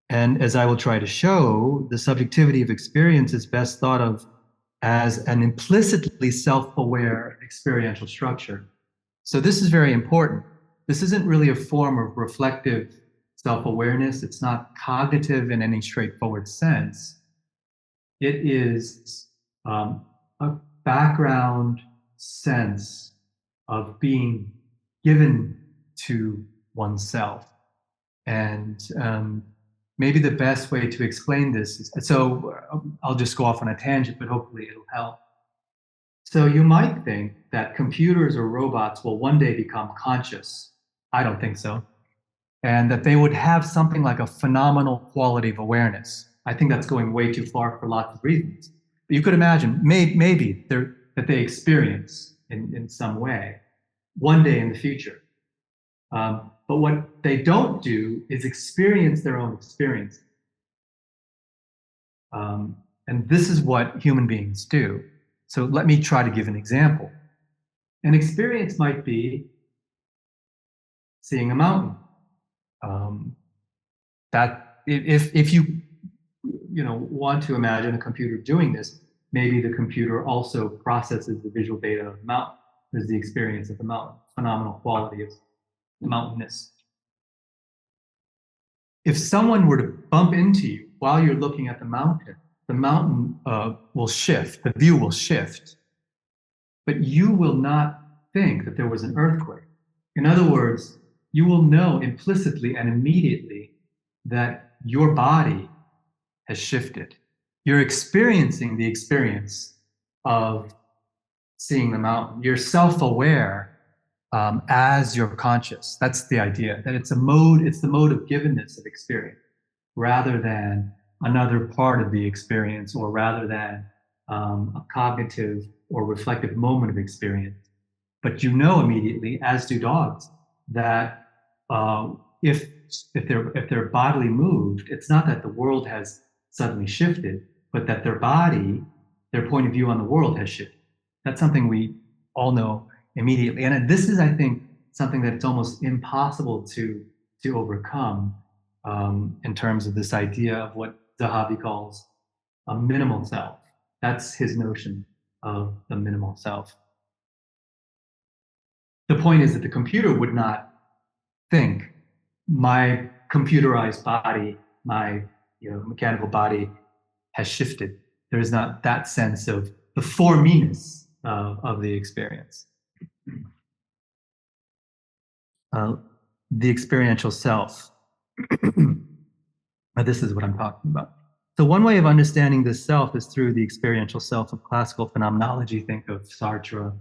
And as I will try to show, the subjectivity of experience is best thought of as an implicitly self-aware experiential structure. So this is very important. This isn't really a form of reflective self-awareness. It's not cognitive in any straightforward sense. It is a background sense of being given to oneself. And maybe the best way to explain this is, so I'll just go off on a tangent, but hopefully it'll help. So you might think that computers or robots will one day become conscious. I don't think so. And that they would have something like a phenomenal quality of awareness. I think that's going way too far for lots of reasons. But you could imagine maybe that they experience in some way one day in the future. But what they don't do is experience their own experience. And this is what human beings do. So let me try to give an example. An experience might be seeing a mountain. That if you want to imagine a computer doing this, maybe the computer also processes the visual data of the mountain. There's the experience of the mountain, phenomenal quality of the mountainous. If someone were to bump into you while you're looking at the mountain will shift, the view will shift, but you will not think that there was an earthquake. In other words, you will know implicitly and immediately that your body has shifted. You're experiencing the experience of seeing the mountain. You're self-aware as you're conscious. That's the idea, that it's the mode of givenness of experience, rather than another part of the experience, or rather than a cognitive or reflective moment of experience. But you know immediately, as do dogs, that if they're bodily moved, it's not that the world has suddenly shifted, but that their body, their point of view on the world has shifted. That's something we all know immediately. And this is, I think, something that it's almost impossible to overcome in terms of this idea of what Zahavi calls a minimal self. That's his notion of the minimal self. The point is that the computer would not think my computerized body, my mechanical body has shifted. There is not that sense of the for me-ness of the experience. The experiential self. This is what I'm talking about. So one way of understanding this self is through the experiential self of classical phenomenology. Think of Sartre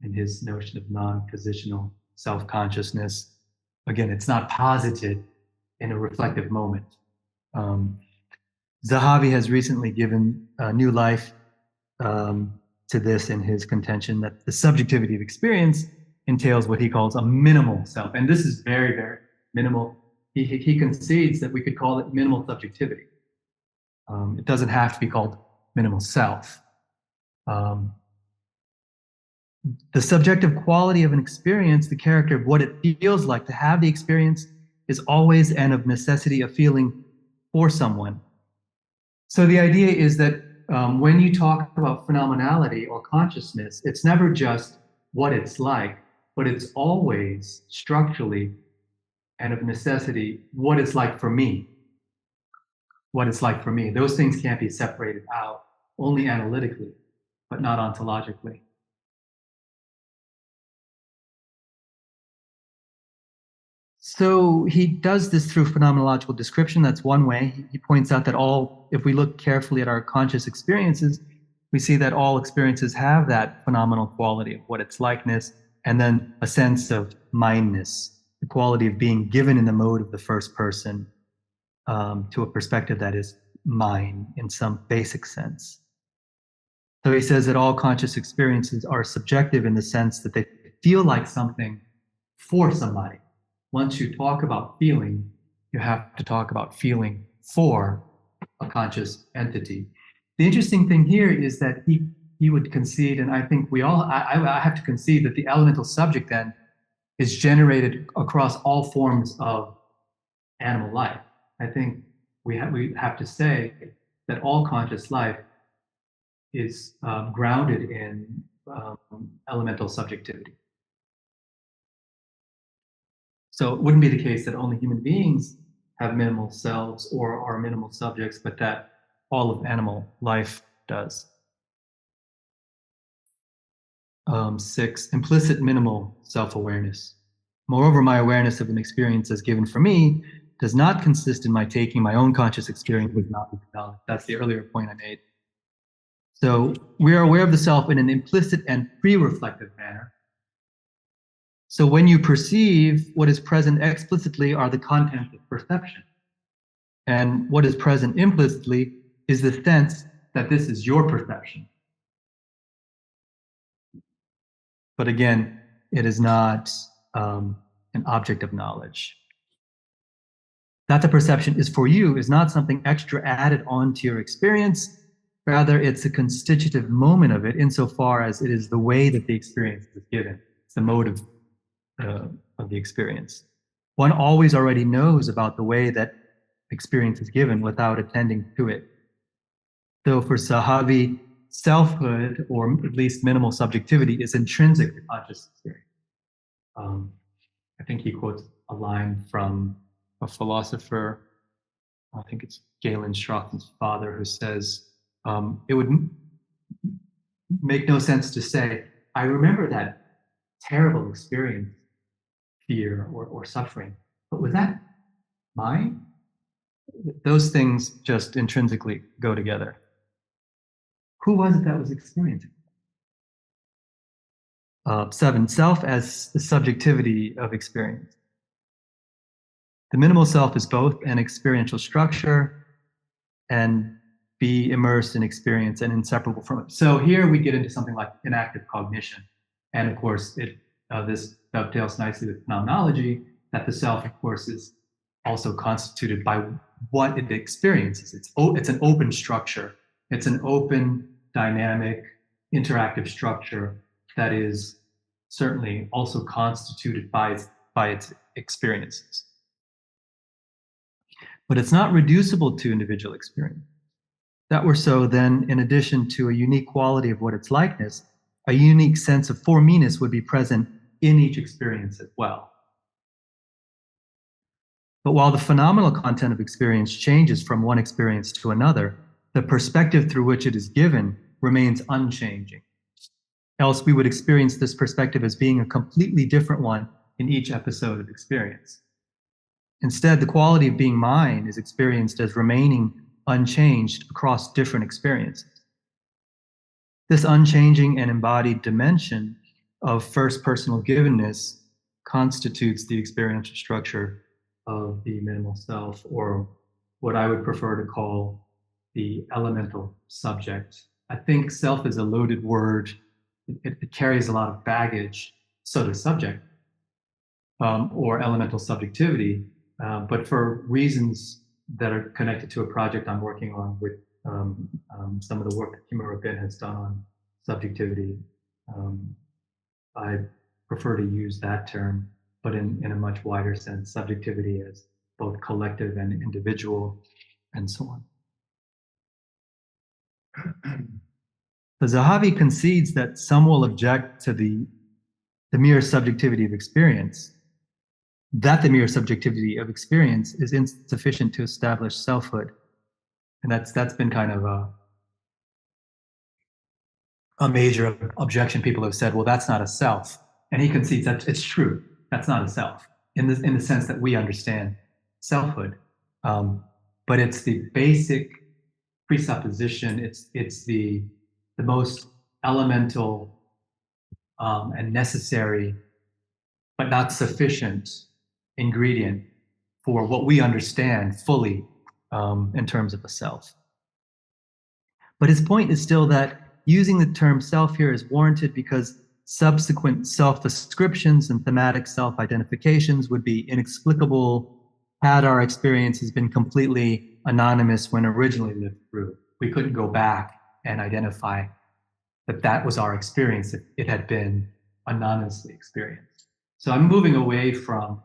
and his notion of non-positional self-consciousness. Again, it's not posited in a reflective moment. Zahavi has recently given new life to this in his contention that the subjectivity of experience entails what he calls a minimal self. And this is very, very minimal. He concedes that we could call it minimal subjectivity. It doesn't have to be called minimal self. The subjective quality of an experience, the character of what it feels like to have the experience, is always and of necessity a feeling for someone. So the idea is that when you talk about phenomenality or consciousness, it's never just what it's like, but it's always structurally and of necessity what it's like for me. What it's like for me. Those things can't be separated out, only analytically, but not ontologically. So he does this through phenomenological description. That's one way. He points out that if we look carefully at our conscious experiences, we see that all experiences have that phenomenal quality of what it's likeness, and then a sense of mindness, the quality of being given in the mode of the first person to a perspective that is mine in some basic sense. So he says that all conscious experiences are subjective in the sense that they feel like something for somebody. Once you talk about feeling, you have to talk about feeling for a conscious entity. The interesting thing here is that he would concede, and I think I have to concede that the elemental subject then is generated across all forms of animal life. I think we have to say that all conscious life is grounded in elemental subjectivity. So it wouldn't be the case that only human beings have minimal selves or are minimal subjects, but that all of animal life does. 6, implicit minimal self-awareness. Moreover, my awareness of an experience as given for me does not consist in my taking my own conscious experience with knowledge. That's the earlier point I made. So we are aware of the self in an implicit and pre-reflective manner. So when you perceive, what is present explicitly are the contents of perception. And what is present implicitly is the sense that this is your perception. But again, it is not an object of knowledge. That the perception is for you is not something extra added onto your experience. Rather, it's a constitutive moment of it insofar as it is the way that the experience is given. It's the mode of the experience. One always already knows about the way that experience is given without attending to it. So for Zahavi, selfhood, or at least minimal subjectivity, is intrinsic to conscious experience. I think he quotes a line from a philosopher, I think it's Galen Strauss's father, who says, it would make no sense to say, I remember that terrible experience, fear or suffering, but was that mine? Those things just intrinsically go together. Who was it that was experiencing? 7, self as the subjectivity of experience. The minimal self is both an experiential structure and be immersed in experience and inseparable from it. So here we get into something like inactive cognition. And of course, this dovetails nicely with phenomenology, that the self, of course, is also constituted by what it experiences. It's an open structure. It's an open, dynamic, interactive structure that is certainly also constituted by its experiences. But it's not reducible to individual experience. If that were so, then in addition to a unique quality of what its likeness, a unique sense of for me-ness would be present in each experience as well. But while the phenomenal content of experience changes from one experience to another, the perspective through which it is given remains unchanging. Else we would experience this perspective as being a completely different one in each episode of experience. Instead, the quality of being mine is experienced as remaining unchanged across different experiences. This unchanging and embodied dimension of first personal givenness constitutes the experiential structure of the minimal self, or what I would prefer to call the elemental subject. I think self is a loaded word. It carries a lot of baggage, so does subject, or elemental subjectivity. But for reasons that are connected to a project I'm working on with some of the work that Kimura Ben has done on subjectivity, I prefer to use that term, but in a much wider sense, subjectivity as both collective and individual, and so on. The Zahavi concedes that some will object to the mere subjectivity of experience, that the mere subjectivity of experience is insufficient to establish selfhood. And that's been kind of a major objection. People have said, well, that's not a self. And he concedes that it's true. That's not a self in the sense that we understand selfhood. But it's the basic presupposition. It's the most elemental and necessary, but not sufficient ingredient for what we understand fully in terms of a self. But his point is still that using the term self here is warranted because subsequent self-descriptions and thematic self-identifications would be inexplicable had our experiences been completely anonymous when originally lived through. We couldn't go back and identify that that was our experience if it had been anonymously experienced. So I'm moving away from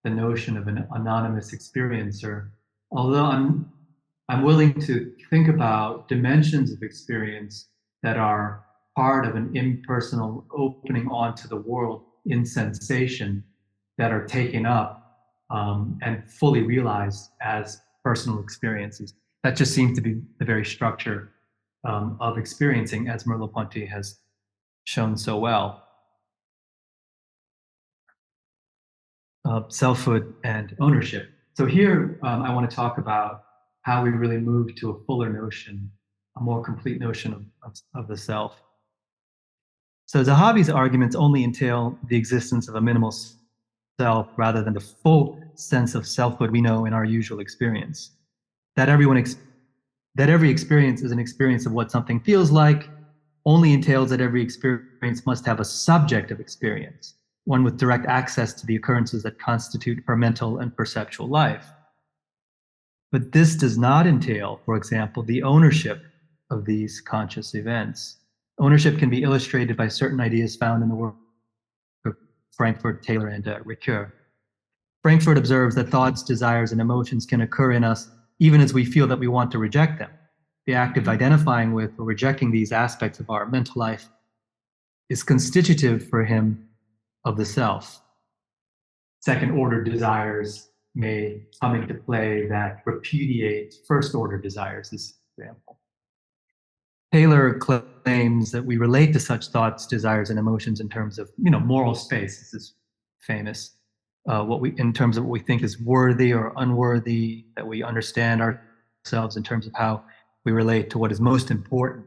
the notion of an anonymous experiencer, although I'm willing to think about dimensions of experience that are part of an impersonal opening onto the world in sensation that are taken up and fully realized as personal experiences. That just seems to be the very structure of experiencing, as Merleau-Ponty has shown so well. Selfhood and ownership. So here I want to talk about how we really move to a fuller notion, a more complete notion of the self. So Zahavi's arguments only entail the existence of a minimal self rather than the full sense of selfhood we know in our usual experience. That every experience is an experience of what something feels like only entails that every experience must have a subject of experience, one with direct access to the occurrences that constitute our mental and perceptual life. But this does not entail, for example, the ownership of these conscious events. Ownership can be illustrated by certain ideas found in the work of Frankfurt, Taylor, and Ricoeur. Frankfurt observes that thoughts, desires, and emotions can occur in us even as we feel that we want to reject them. The act of identifying with or rejecting these aspects of our mental life is constitutive for him of the self. Second-order desires may come into play that repudiate first-order desires, this example. Taylor claims that we relate to such thoughts, desires, and emotions in terms of, moral space. This is famous. In terms of what we think is worthy or unworthy, that we understand ourselves in terms of how we relate to what is most important.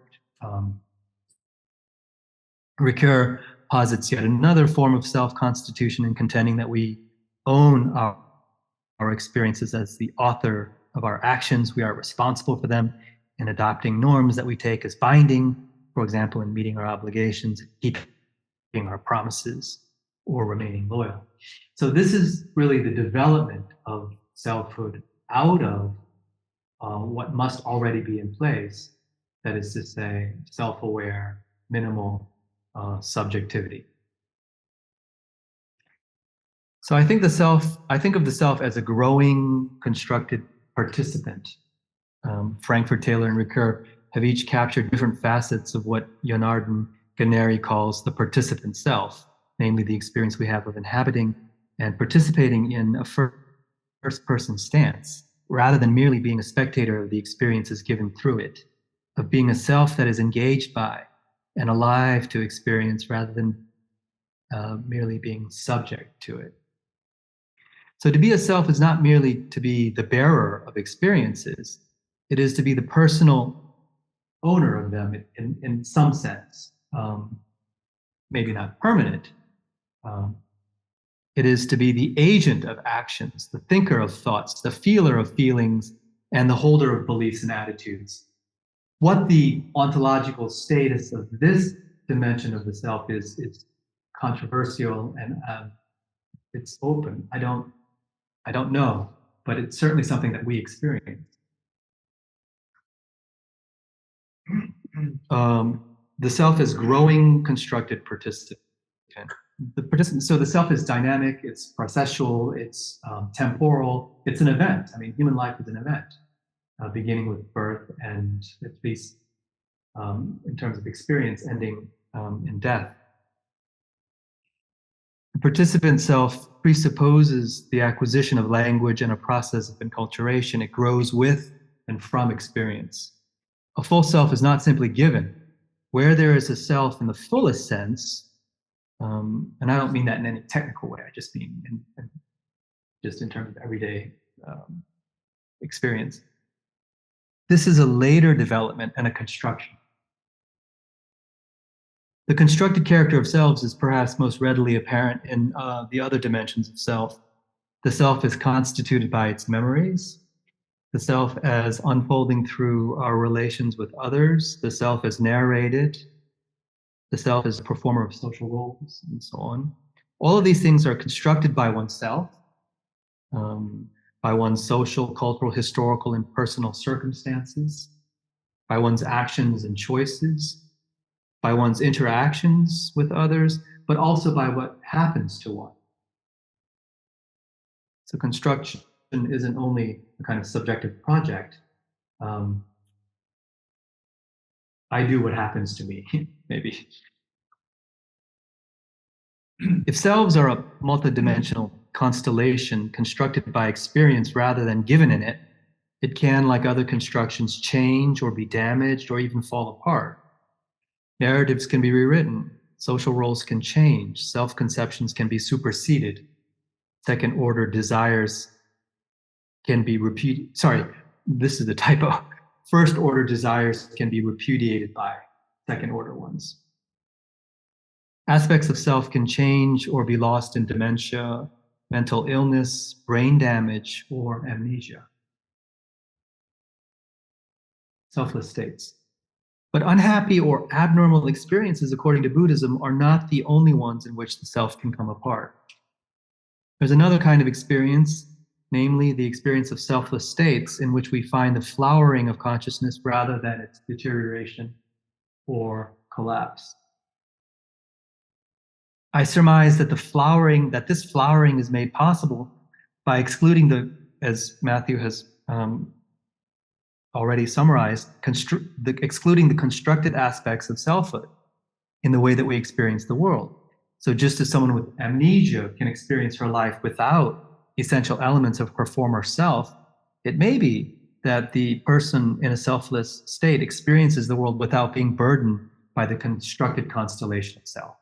Ricoeur posits yet another form of self-constitution in contending that we own our experiences as the author of our actions. We are responsible for them in adopting norms that we take as binding, for example, in meeting our obligations, keeping our promises, or remaining loyal. So this is really the development of selfhood out of what must already be in place, that is to say, self-aware, minimal subjectivity. So I think of the self as a growing, constructed participant. Frankfurt, Taylor, and Ricoeur have each captured different facets of what Jonardon Ganeri calls the participant self, namely the experience we have of inhabiting and participating in a first-person stance, rather than merely being a spectator of the experiences given through it, of being a self that is engaged by and alive to experience rather than merely being subject to it. So to be a self is not merely to be the bearer of experiences, it is to be the personal owner of them in some sense, maybe not permanent. It is to be the agent of actions, the thinker of thoughts, the feeler of feelings, and the holder of beliefs and attitudes. What the ontological status of this dimension of the self is controversial, and it's open. I don't know, but it's certainly something that we experience. The self is growing, constructed participant. So the self is dynamic, it's processual, it's temporal, it's an event. I mean, human life is an event, beginning with birth and at least in terms of experience, ending in death. The participant self presupposes the acquisition of language and a process of enculturation. It grows with and from experience. A full self is not simply given. Where there is a self in the fullest sense, and I don't mean that in any technical way, I just mean just in terms of everyday experience. This is a later development and a construction. The constructed character of selves is perhaps most readily apparent in the other dimensions of self. The self is constituted by its memories, the self as unfolding through our relations with others, the self as narrated, the self as a performer of social roles, and so on. All of these things are constructed by oneself, by one's social, cultural, historical, and personal circumstances, by one's actions and choices, by one's interactions with others, but also by what happens to one. So construction isn't only a kind of subjective project. I do what happens to me, maybe. If selves are a multidimensional constellation constructed by experience rather than given in it, it can, like other constructions, change or be damaged or even fall apart. Narratives can be rewritten, social roles can change, self-conceptions can be superseded, second-order desires can be repudiated. Sorry, this is a typo. First-order desires can be repudiated by second-order ones. Aspects of self can change or be lost in dementia, mental illness, brain damage, or amnesia. Selfless states. But unhappy or abnormal experiences, according to Buddhism, are not the only ones in which the self can come apart. There's another kind of experience, namely the experience of selfless states, in which we find the flowering of consciousness rather than its deterioration or collapse. I surmise that this flowering is made possible by excluding as Matthew has already summarized, excluding the constructed aspects of selfhood in the way that we experience the world. So just as someone with amnesia can experience her life without essential elements of her former self, it may be that the person in a selfless state experiences the world without being burdened by the constructed constellation of self.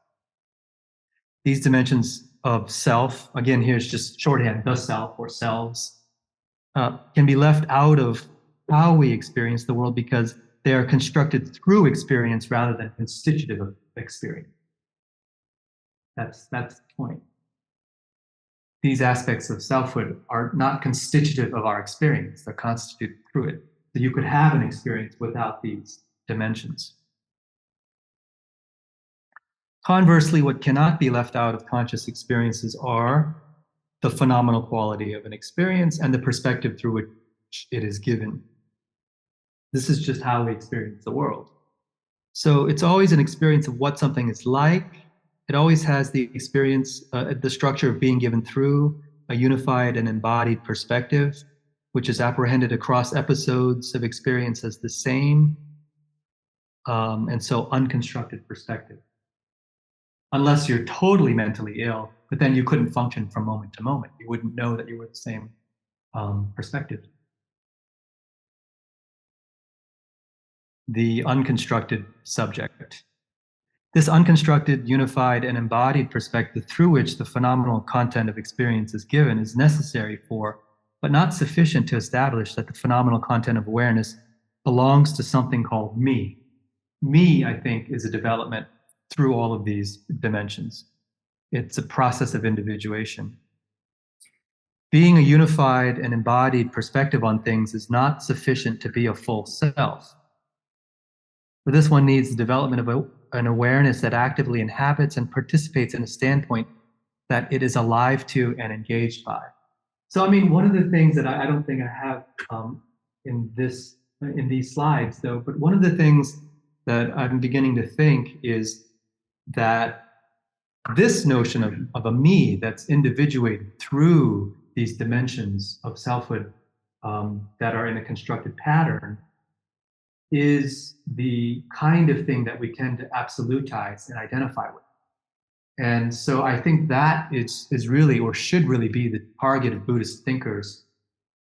These dimensions of self, again, here's just shorthand, the self or selves, can be left out of how we experience the world because they are constructed through experience rather than constitutive of experience. That's the point. These aspects of selfhood are not constitutive of our experience, they're constituted through it. So you could have an experience without these dimensions. Conversely, what cannot be left out of conscious experiences are the phenomenal quality of an experience and the perspective through which it is given. This is just how we experience the world. So it's always an experience of what something is like. It always has the experience, the structure of being given through a unified and embodied perspective. which is apprehended across episodes of experience as the same, and so unconstructed perspective. Unless you're totally mentally ill, but then you couldn't function from moment to moment. You wouldn't know that you were the same perspective. The unconstructed subject. This unconstructed, unified, and embodied perspective through which the phenomenal content of experience is given is necessary for, but not sufficient to establish that the phenomenal content of awareness belongs to something called me. Me, I think, is a development through all of these dimensions. It's a process of individuation. Being a unified and embodied perspective on things is not sufficient to be a full self. For this, one needs the development of an awareness that actively inhabits and participates in a standpoint that it is alive to and engaged by. So, I mean, one of the things that I don't think I have in these slides, though, but one of the things that I'm beginning to think is that this notion of a me that's individuated through these dimensions of selfhood that are in a constructed pattern is the kind of thing that we tend to absolutize and identify with. And so I think that is really, or should really be, the target of Buddhist thinkers.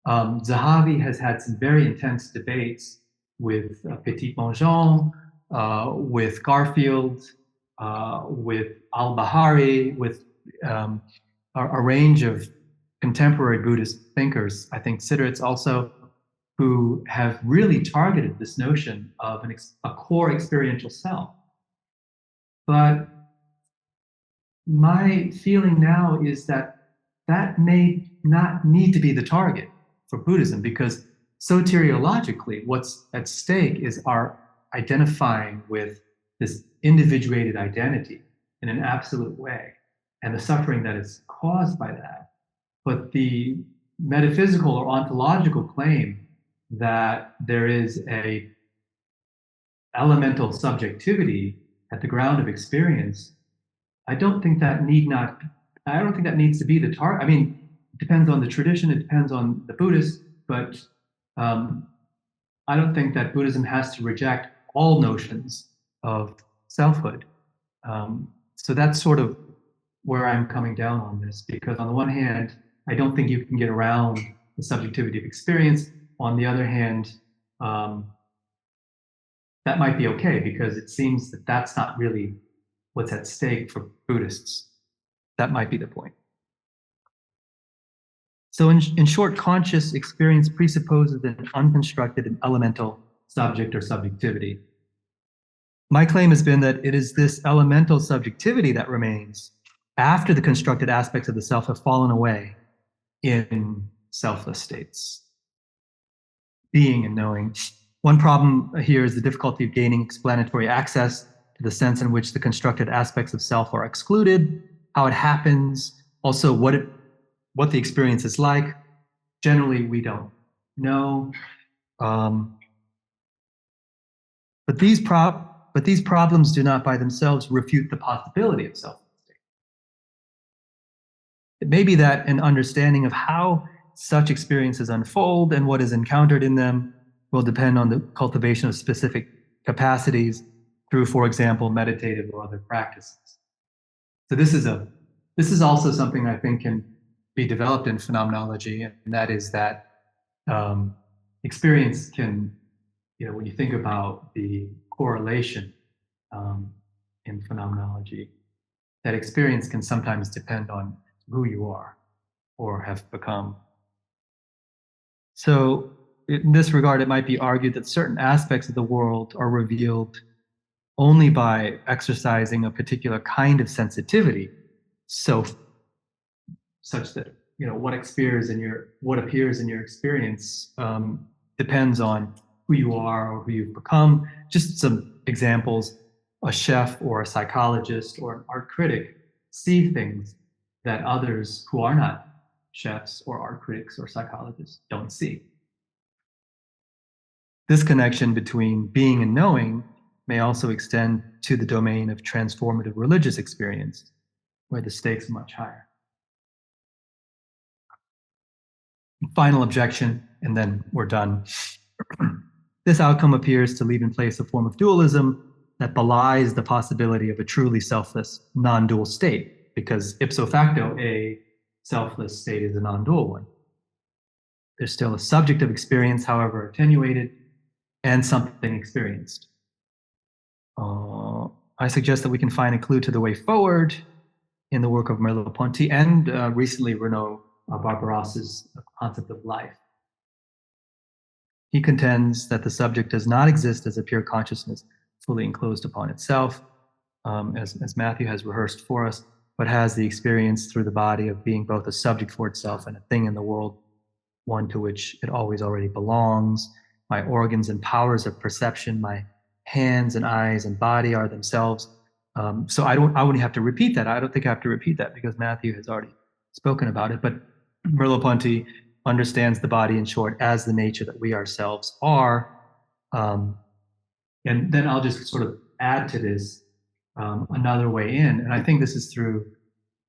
Zahavi has had some very intense debates with Petit Mongeon, with Garfield, with al-Bahari, with a range of contemporary Buddhist thinkers, I think Siddharth's also, who have really targeted this notion of a core experiential self. But my feeling now is that that may not need to be the target for Buddhism, because soteriologically, what's at stake is our identifying with this individuated identity in an absolute way, and the suffering that is caused by that. But the metaphysical or ontological claim that there is a elemental subjectivity at the ground of experience, I don't think that needs to be the target. I mean, it depends on the tradition, it depends on the Buddhist, but I don't think that Buddhism has to reject all notions of selfhood. So that's sort of where I'm coming down on this, because on the one hand, I don't think you can get around the subjectivity of experience. On the other hand, that might be okay, because it seems that that's not really what's at stake for Buddhists. That might be the point. So in short, conscious experience presupposes an unconstructed and elemental subject or subjectivity. My claim has been that it is this elemental subjectivity that remains after the constructed aspects of the self have fallen away in selfless states. Being and knowing. One problem here is the difficulty of gaining explanatory access to the sense in which the constructed aspects of self are excluded, how it happens, also what the experience is like. Generally, we don't know. But these problems do not by themselves refute the possibility of self. It may be that an understanding of how such experiences unfold and what is encountered in them will depend on the cultivation of specific capacities through, for example, meditative or other practices. So this is also something I think can be developed in phenomenology, and that is that experience can, when you think about the correlation in phenomenology, that experience can sometimes depend on who you are or have become. So in this regard, it might be argued that certain aspects of the world are revealed only by exercising a particular kind of sensitivity, such that what appears in your experience depends on who you are or who you've become. Just some examples: a chef or a psychologist or an art critic see things that others who are not chefs or art critics or psychologists don't see. This connection between being and knowing may also extend to the domain of transformative religious experience, where the stakes are much higher. Final objection, and then we're done. This outcome appears to leave in place a form of dualism that belies the possibility of a truly selfless, non-dual state, because ipso facto, a selfless state is a non-dual one. There's still a subject of experience, however attenuated, and something experienced. I suggest that we can find a clue to the way forward in the work of Merleau-Ponty and recently Renaud Barbaros's concept of life. He contends that the subject does not exist as a pure consciousness fully enclosed upon itself, as Matthew has rehearsed for us, but has the experience through the body of being both a subject for itself and a thing in the world, one to which it always already belongs. My organs and powers of perception, my hands and eyes and body are themselves. So I wouldn't have to repeat that. I don't think I have to repeat that because Matthew has already spoken about it. But Merleau-Ponty understands the body, in short, as the nature that we ourselves are. And then I'll just sort of add to this another way in. And I think this is through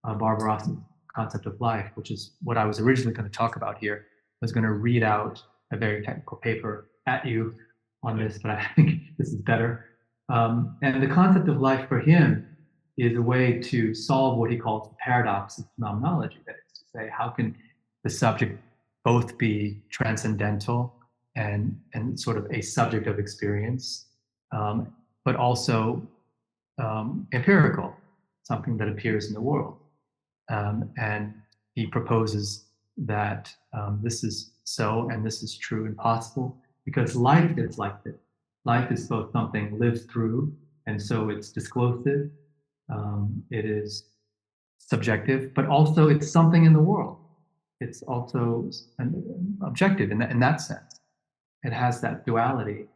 Barbaros's concept of life, which is what I was originally going to talk about here. I was going to read out a very technical paper at you on this, but I think this is better. And the concept of life for him is a way to solve what he calls the paradox of phenomenology. That is to say, how can the subject both be transcendental and sort of a subject of experience, but also empirical, something that appears in the world. And he proposes that this is so and this is true and possible because life is like this. Life is both something lived through, and so it's disclosive, it is subjective, but also it's something in the world. It's also an objective in that sense. It has that duality.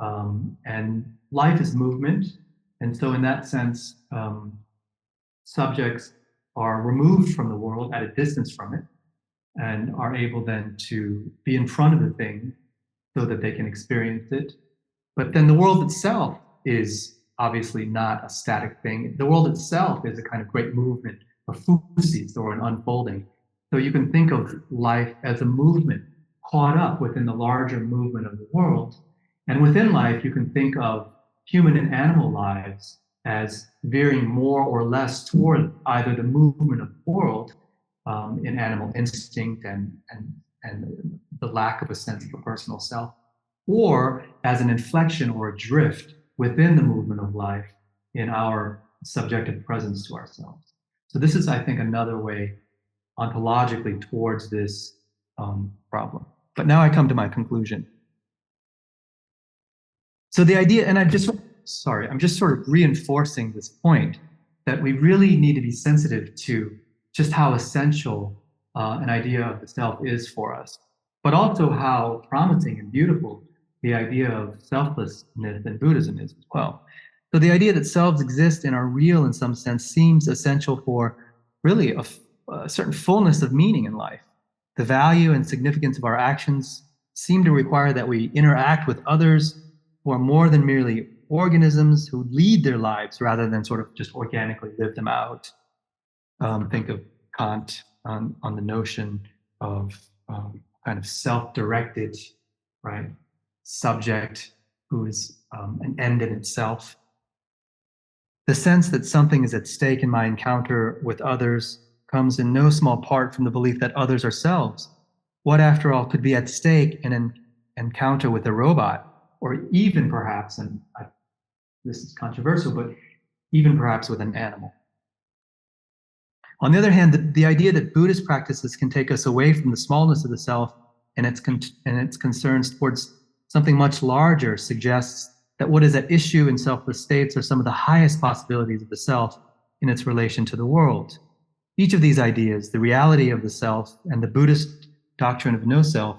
And life is movement, and so in that sense, subjects are removed from the world at a distance from it and are able then to be in front of the thing so that they can experience it. But then the world itself is obviously not a static thing. The world itself is a kind of great movement, a physis or an unfolding. So you can think of life as a movement caught up within the larger movement of the world. And within life, you can think of human and animal lives as veering more or less toward either the movement of the world in animal instinct and the lack of a sense of a personal self, or as an inflection or a drift within the movement of life in our subjective presence to ourselves. So this is, I think, another way ontologically towards this problem. But now I come to my conclusion. So the idea, and I'm just sort of reinforcing this point that we really need to be sensitive to just how essential an idea of the self is for us, but also how promising and beautiful the idea of selflessness in Buddhism is as well. So the idea that selves exist and are real in some sense seems essential for really a certain fullness of meaning in life. The value and significance of our actions seem to require that we interact with others who are more than merely organisms who lead their lives rather than sort of just organically live them out. Think of Kant on the notion of kind of self-directed, right, subject who is an end in itself. The sense that something is at stake in my encounter with others comes in no small part from the belief that others are selves. What, after all, could be at stake in an encounter with a robot, or even perhaps, and this is controversial, but even perhaps with an animal? On the other hand, the idea that Buddhist practices can take us away from the smallness of the self and its concerns towards something much larger suggests that what is at issue in selfless states are some of the highest possibilities of the self in its relation to the world. Each of these ideas, the reality of the self and the Buddhist doctrine of no self,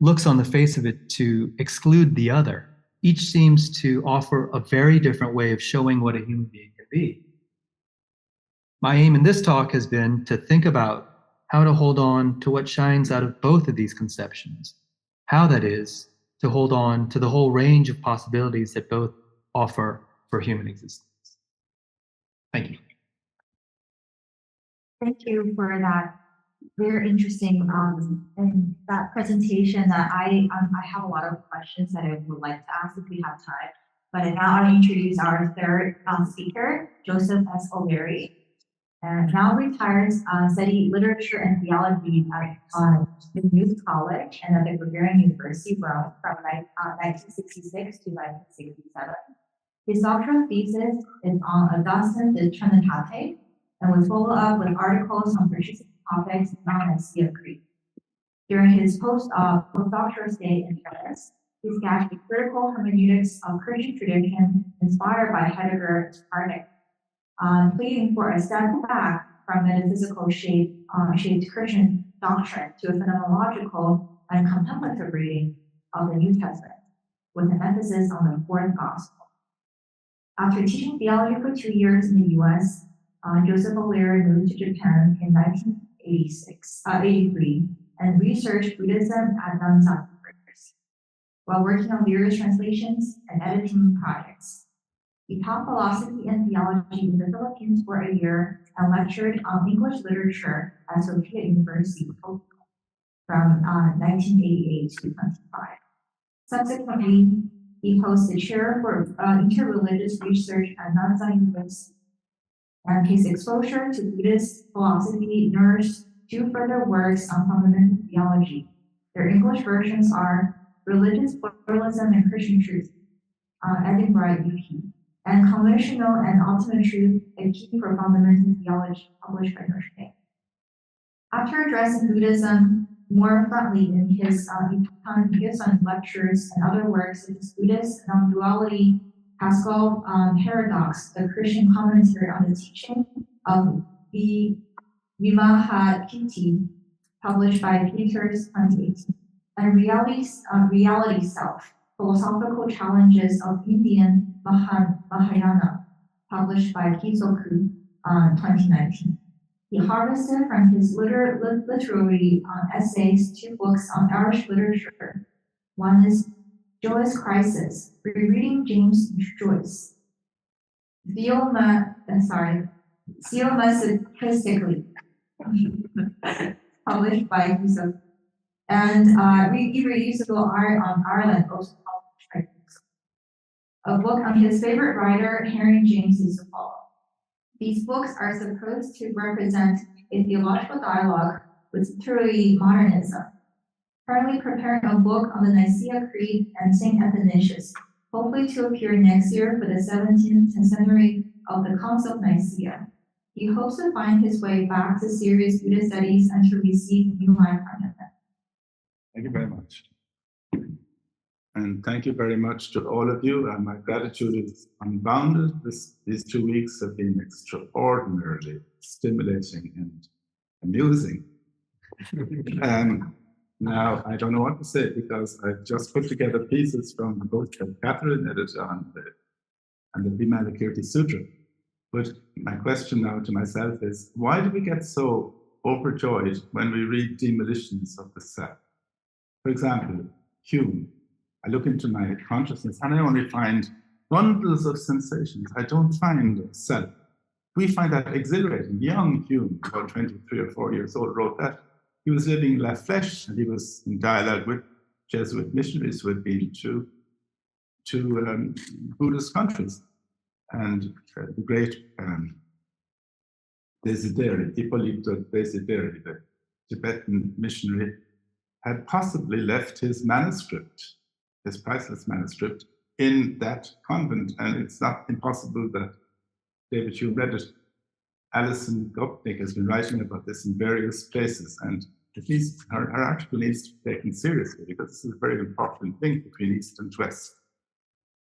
looks on the face of it to exclude the other. Each seems to offer a very different way of showing what a human being can be. My aim in this talk has been to think about how to hold on to what shines out of both of these conceptions, how that is to hold on to the whole range of possibilities that both offer for human existence. Thank you. Thank you for that very interesting. In that presentation, that I have a lot of questions that I would like to ask if we have time. But now I'll introduce our third speaker, Joseph S. O'Leary. And now retired, studied literature and theology at the Youth College and at the Gregorian University, Rome, from 1966 to 1967. His doctoral thesis is on Augustine de Trinitate and was followed up with articles on persistent topics non-Nicaea Creed. During his postdoctoral stay in Paris, he sketched the critical hermeneutics of Christian tradition inspired by Heidegger and Apophatic, pleading for a step back from metaphysical shaped Christian doctrine to a phenomenological and contemplative reading of the New Testament, with an emphasis on the fourth gospel. After teaching theology for 2 years in the U.S., Joseph O'Leary moved to Japan in 1983 and researched Buddhism at Nanzan University, while working on various translations and editing projects. He taught philosophy and theology in the Philippines for a year and lectured on English literature at Sophia University from 1988 to 25. Subsequently, he holds the chair for interreligious research at Nanzan University, and his exposure to Buddhist philosophy nourished 2 further works on fundamental theology. Their English versions are Religious Pluralism and Christian Truth, Edinburgh, UK, and Conventional and Ultimate Truth, a Key for Fundamental Theology, published by Notre Dame. After addressing Buddhism more frontally in his Buddhism lectures and other works such as Buddhist non-duality, Pascal Paradox, a Christian commentary on the teaching of the Vimahapiti, published by Peters 2018, and Reality Self, Philosophical Challenges of Indian Mahayana, published by Kisoku 2019. He harvested from his literary essays 2 books on Irish literature. One is Joyce's Crisis, Rereading James Joyce, Theomasochistically, published by Yusuf, and Irreducible Ireland, also published by Yusuf. A book on his favorite writer, Henry James Yusufallah. These books are supposed to represent a theological dialogue with literary modernism. Currently preparing a book on the Nicene Creed and St. Athanasius, hopefully to appear next year for the 17th centenary of the Council of Nicaea. He hopes to find his way back to serious Buddhist studies and to receive new life from him. Thank you very much. And thank you very much to all of you. And my gratitude is unbounded. These 2 weeks have been extraordinarily stimulating and amusing. Now, I don't know what to say because I've just put together pieces from both the Catherine editor and the Vimalakirti Sutra. But my question now to myself is, why do we get so overjoyed when we read demolitions of the self? For example, Hume. I look into my consciousness and I only find bundles of sensations. I don't find self. We find that exhilarating. Young Hume, about 23 or 4 years old, wrote that. He was living in La Flèche and he was in dialogue with Jesuit missionaries who had been to Buddhist countries. And the great Desideri, Ippolito Desideri, the Tibetan missionary, had possibly left his manuscript, his priceless manuscript, in that convent. And it's not impossible that David Hume read it. Alison Gopnik has been writing about this in various places, and her article needs to be taken seriously because this is a very important link between East and West.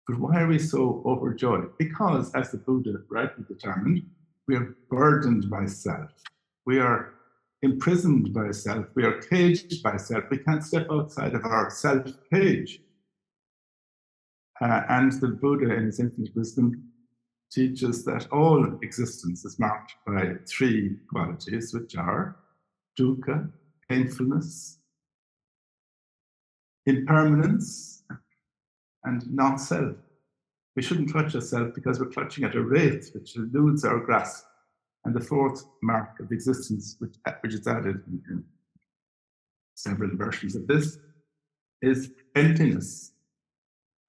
But why are we so overjoyed? Because, as the Buddha rightly determined, we are burdened by self. We are imprisoned by self. We are caged by self. We can't step outside of our self-cage. And the Buddha, in his infinite wisdom, teaches that all existence is marked by 3 qualities, which are dukkha, painfulness, impermanence, and non-self. We shouldn't clutch ourselves because we're clutching at a wraith which eludes our grasp. And the fourth mark of existence, which is added in several versions of this, is emptiness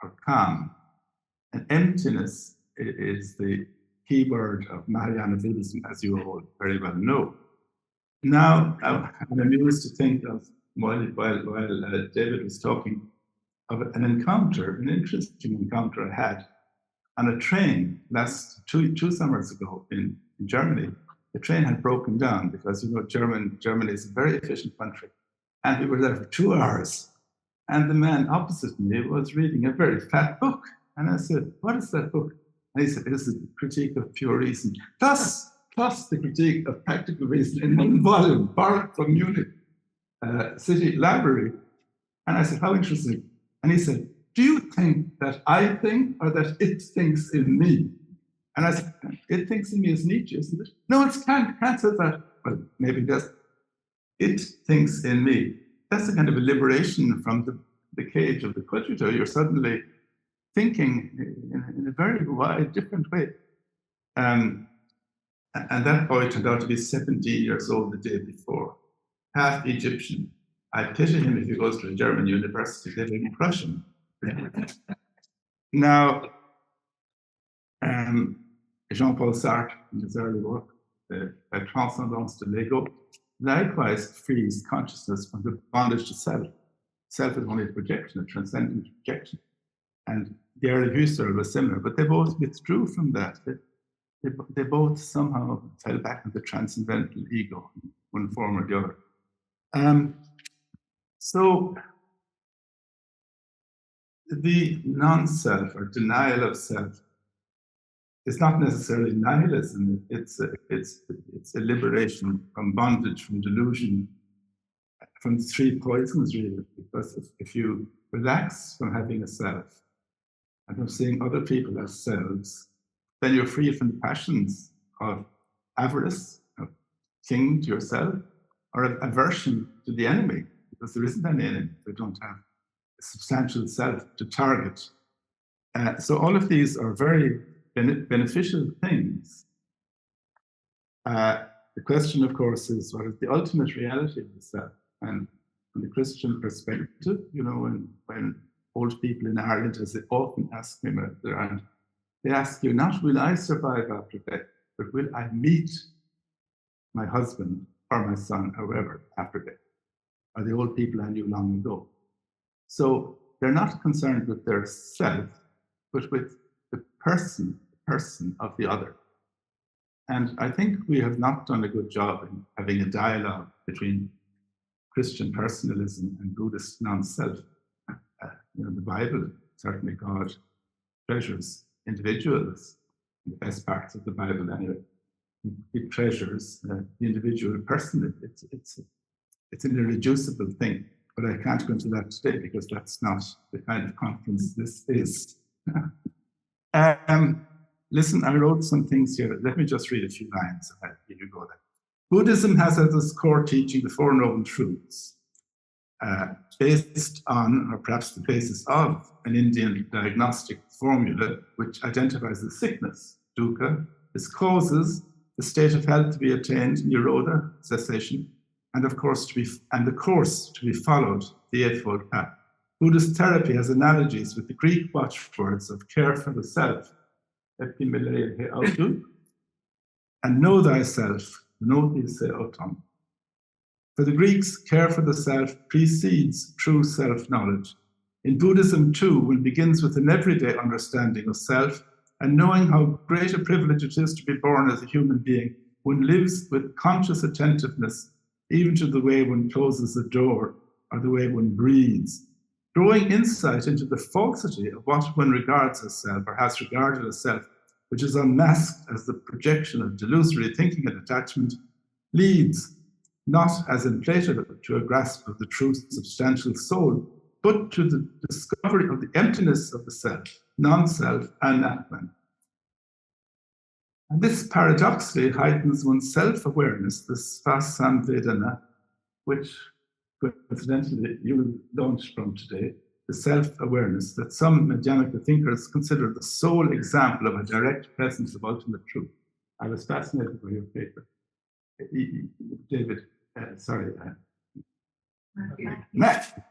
or calm. And emptiness is the key word of Mahayanavism, as you all very well know. Now, I'm amused to think of, while David was talking, of an encounter, an interesting encounter I had on a train last two summers ago in Germany. The train had broken down because, you know, Germany is a very efficient country. And we were there for 2 hours. And the man opposite me was reading a very fat book. And I said, what is that book? And he said, this is the Critique of Pure Reason, plus the Critique of Practical Reason in one volume, borrowed from Munich City Library. And I said, how interesting. And he said, do you think that I think or that it thinks in me? And I said, it thinks in me is Nietzsche, isn't it? No, it's Kant. Kant says that. Well, maybe it does. It thinks in me. That's a kind of a liberation from the cage of the cogito. You're suddenly thinking in a very wide, different way. And that boy turned out to be 17 years old the day before, half Egyptian. I pity him if he goes to a German university, they will crush him. Now, Jean-Paul Sartre, in his early work, by Transcendance de l'Ego, likewise frees consciousness from the bondage to self. Self is only a projection, a transcendent projection. And the early Husserl was similar, but they both withdrew from that. They both somehow fell back into transcendental ego, one form or the other. So the non-self or denial of self is not necessarily nihilism. It's a liberation from bondage, from delusion, from three poisons, really. Because if you relax from having a self and from seeing other people as selves, then you're free from the passions of avarice, of clinging to yourself, or of aversion to the enemy, because there isn't any enemy. They don't have a substantial self to target. So all of these are very beneficial things. The question, of course, is what is the ultimate reality of the self? And from the Christian perspective, you know, when old people in Ireland, as they often ask me about their aunt, they ask you not, will I survive after death, but will I meet my husband or my son, however, after death? Are the old people I knew long ago? So they're not concerned with their self, but with the person of the other. And I think we have not done a good job in having a dialogue between Christian personalism and Buddhist non-self. You know, the Bible, certainly God treasures individuals, in the best parts of the Bible anyway. He treasures the individual person. It's an irreducible thing, but I can't go into that today because that's not the kind of conference this is. Listen, I wrote some things here. Let me just read a few lines and I'll give you go there. Buddhism has as its core teaching the Four Noble Truths, based on, or perhaps the basis of, an Indian diagnostic formula which identifies the sickness, dukkha, its causes, the state of health to be attained, nirodha, cessation, and of course the course to be followed, the Eightfold Path. Buddhist therapy has analogies with the Greek watchwords of care for the self, and know thyself, know theseoton. For the Greeks, care for the self precedes true self-knowledge. In Buddhism, too, one begins with an everyday understanding of self and knowing how great a privilege it is to be born as a human being. One lives with conscious attentiveness, even to the way one closes a door or the way one breathes, growing insight into the falsity of what one regards as self or has regarded as self, which is unmasked as the projection of delusory thinking and attachment, leads, not as in Plato, to a grasp of the true substantial soul, but to the discovery of the emptiness of the self, non-self, and Atman. And this paradoxically heightens one's self-awareness, this Vasamvedana, which coincidentally you will launch from today, the self-awareness that some Madhyamika thinkers consider the sole example of a direct presence of ultimate truth. I was fascinated by your paper. David, Matt.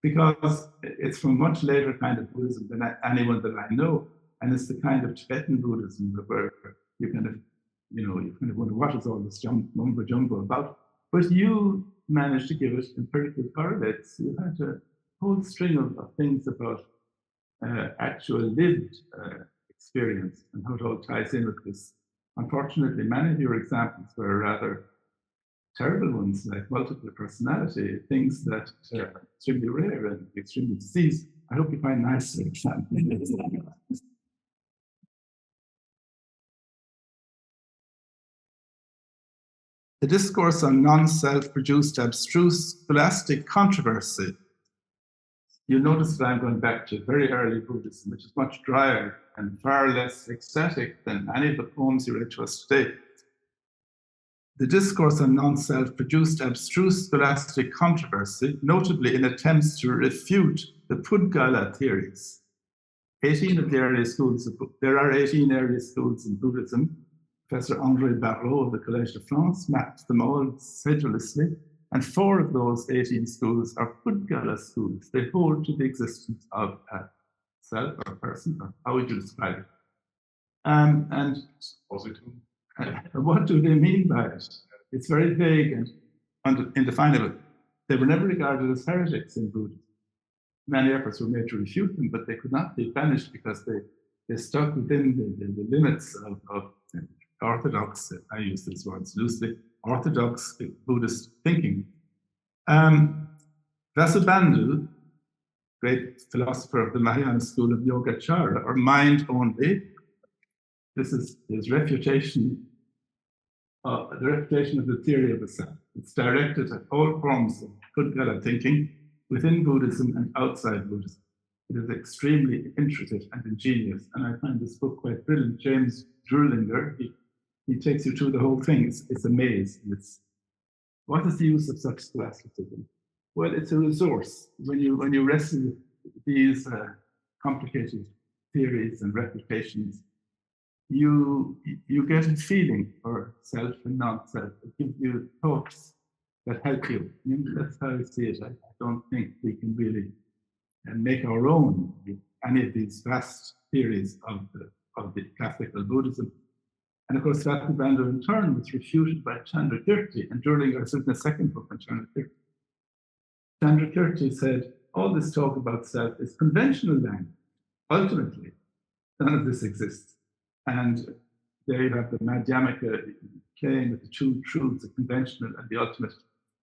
Because it's from much later kind of Buddhism than anyone that I know. And it's the kind of Tibetan Buddhism where you kind of, you kind of wonder what is all this mumbo jumbo about. But you managed to give it empirical correlates. You had a whole string of things about actual lived experience and how it all ties in with this. Unfortunately, many of your examples were rather terrible ones, like multiple personality, things that are extremely rare and extremely diseased. I hope you find nicer examples. The discourse on non-self produced abstruse scholastic controversy. You'll notice that I'm going back to very early Buddhism, which is much drier and far less ecstatic than any of the poems you read to us today. The discourse on non-self produced abstruse scholastic controversy, notably in attempts to refute the Pudgala theories. 18 of the early schools, there are 18 early schools in Buddhism. Professor André Barrault of the Collège de France mapped them all sedulously, and 4 of those 18 schools are Pudgala schools. They hold to the existence of a self or person, or how would you describe it? And what do they mean by it? It's very vague and indefinable. They were never regarded as heretics in Buddhism. Many efforts were made to refute them, but they could not be banished because they stuck within the limits of orthodox, I use these words loosely, orthodox Buddhist thinking. Vasubandhu, great philosopher of the Mahayana school of Yogacara, or mind only, this is his refutation, the refutation of the theory of the self. It's directed at all forms of Pudgala thinking within Buddhism and outside Buddhism. It is extremely intricate and ingenious, and I find this book quite brilliant. James Drullinger, he takes you through the whole thing. It's a maze. What is the use of such scholasticism? Well, it's a resource. When you wrestle with these complicated theories and refutations, you get a feeling for self and non-self. It gives you thoughts that help you. That's how I see it. I don't think we can really make our own any of these vast theories of the classical Buddhism. And of course, Vasubandhu in turn was refuted by Chandrakirti, and Drullinger has written a second book on Chandrakirti. Chandrakirti said, all this talk about self is conventional language. Ultimately, none of this exists. And there you have the Madhyamaka playing with the two truths, the conventional and the ultimate,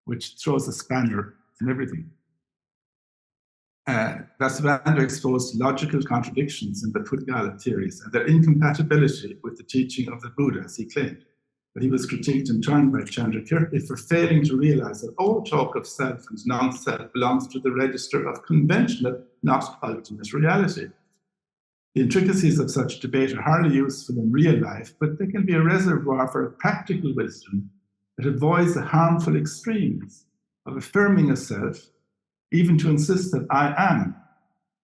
which throws a spanner in everything. Vasubandhu exposed logical contradictions in the Pudgala theories and their incompatibility with the teaching of the Buddha, as he claimed. But he was critiqued in turn by Chandrakirti for failing to realize that all talk of self and non-self belongs to the register of conventional, not ultimate reality. The intricacies of such debate are hardly useful in real life, but they can be a reservoir for practical wisdom that avoids the harmful extremes of affirming a self. Even to insist that I am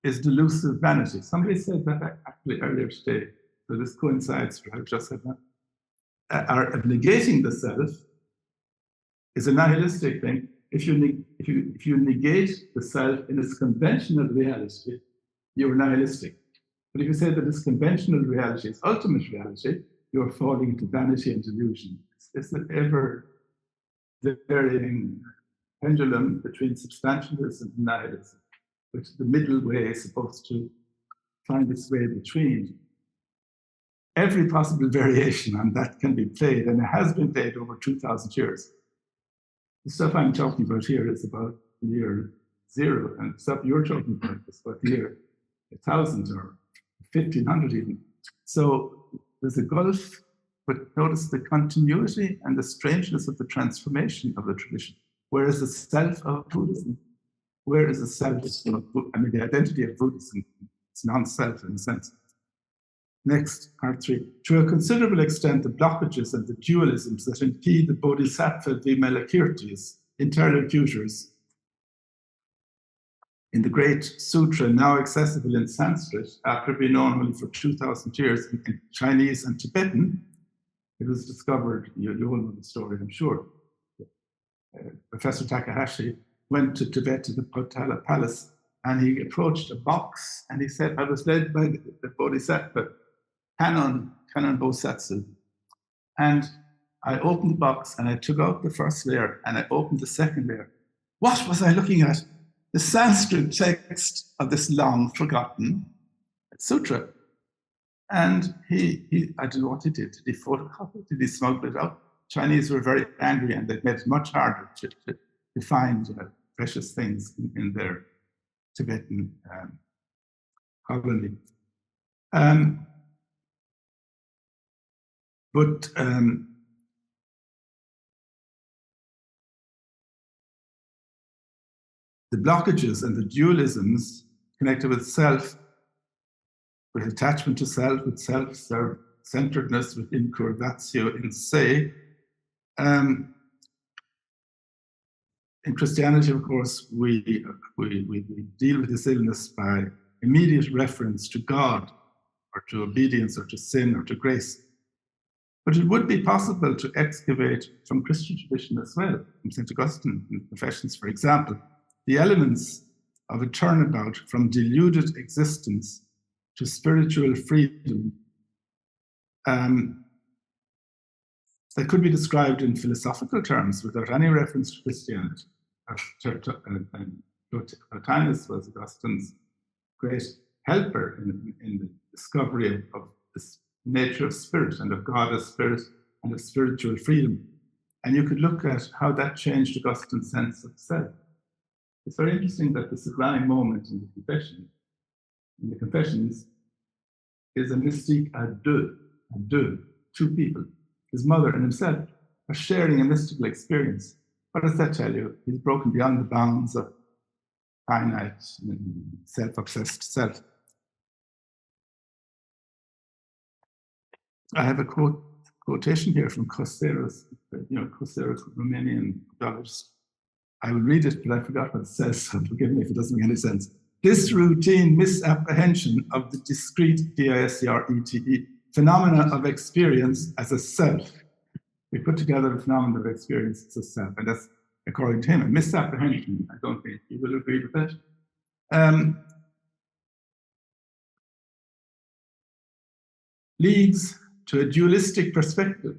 is delusive vanity. Somebody said that actually earlier today, so this coincides with what I just said that. Negating the self is a nihilistic thing. If you negate the self in its conventional reality, you're nihilistic. But if you say that this conventional reality is ultimate reality, you're falling into vanity and delusion. It's an ever varying pendulum between substantialism and nihilism, which the middle way is supposed to find its way between. Every possible variation on that can be played, and it has been played over 2,000 years. The stuff I'm talking about here is about the year 0, and the stuff you're talking about is about the year 1,000 or 1,500 even. So there's a gulf, but notice the continuity and the strangeness of the transformation of the tradition. Where is the self of Buddhism? Where is the self of the identity of Buddhism? It's non-self in a sense. Next, part 3. To a considerable extent, the blockages and the dualisms that impede the Bodhisattva Vimalakirti's interlocutors in the great sutra, now accessible in Sanskrit, after being known only for 2,000 years in Chinese and Tibetan, it was discovered, you all know the story, I'm sure. Professor Takahashi went to Tibet to the Potala Palace, and he approached a box, and he said, I was led by the Bodhisattva, Kanon Bosatsu. And I opened the box, and I took out the first layer, and I opened the second layer. What was I looking at? The Sanskrit text of this long forgotten sutra. And I don't know what he did. Did he photocopy it? Did he smuggle it out? Chinese were very angry, and they made it much harder to find precious things in their Tibetan colony. But the blockages and the dualisms connected with self, with attachment to self, with self-centeredness, with incurvatio in se. In Christianity, of course, we deal with this illness by immediate reference to God, or to obedience, or to sin, or to grace. But it would be possible to excavate from Christian tradition as well, from St. Augustine in Confessions, for example, the elements of a turnabout from deluded existence to spiritual freedom that could be described in philosophical terms without any reference to Christianity. Plotinus was Augustine's great helper in the discovery of this nature of spirit and of God as spirit and of spiritual freedom. And you could look at how that changed Augustine's sense of self. It's very interesting that the sublime moment in the Confessions, is a mystique à deux, two people. His mother and himself are sharing a mystical experience. What does that tell you? He's broken beyond the bounds of finite, self-obsessed self. I have a quotation here from Coseros, Coseros, Romanian biologist. I will read it, but I forgot what it says, so forgive me if it doesn't make any sense. This routine misapprehension of the discrete, D-I-S-C-R-E-T-E, phenomena of experience as a self. We put together the phenomena of experience as a self, and that's, according to him, a misapprehension. I don't think you will agree with that. Leads to a dualistic perspective.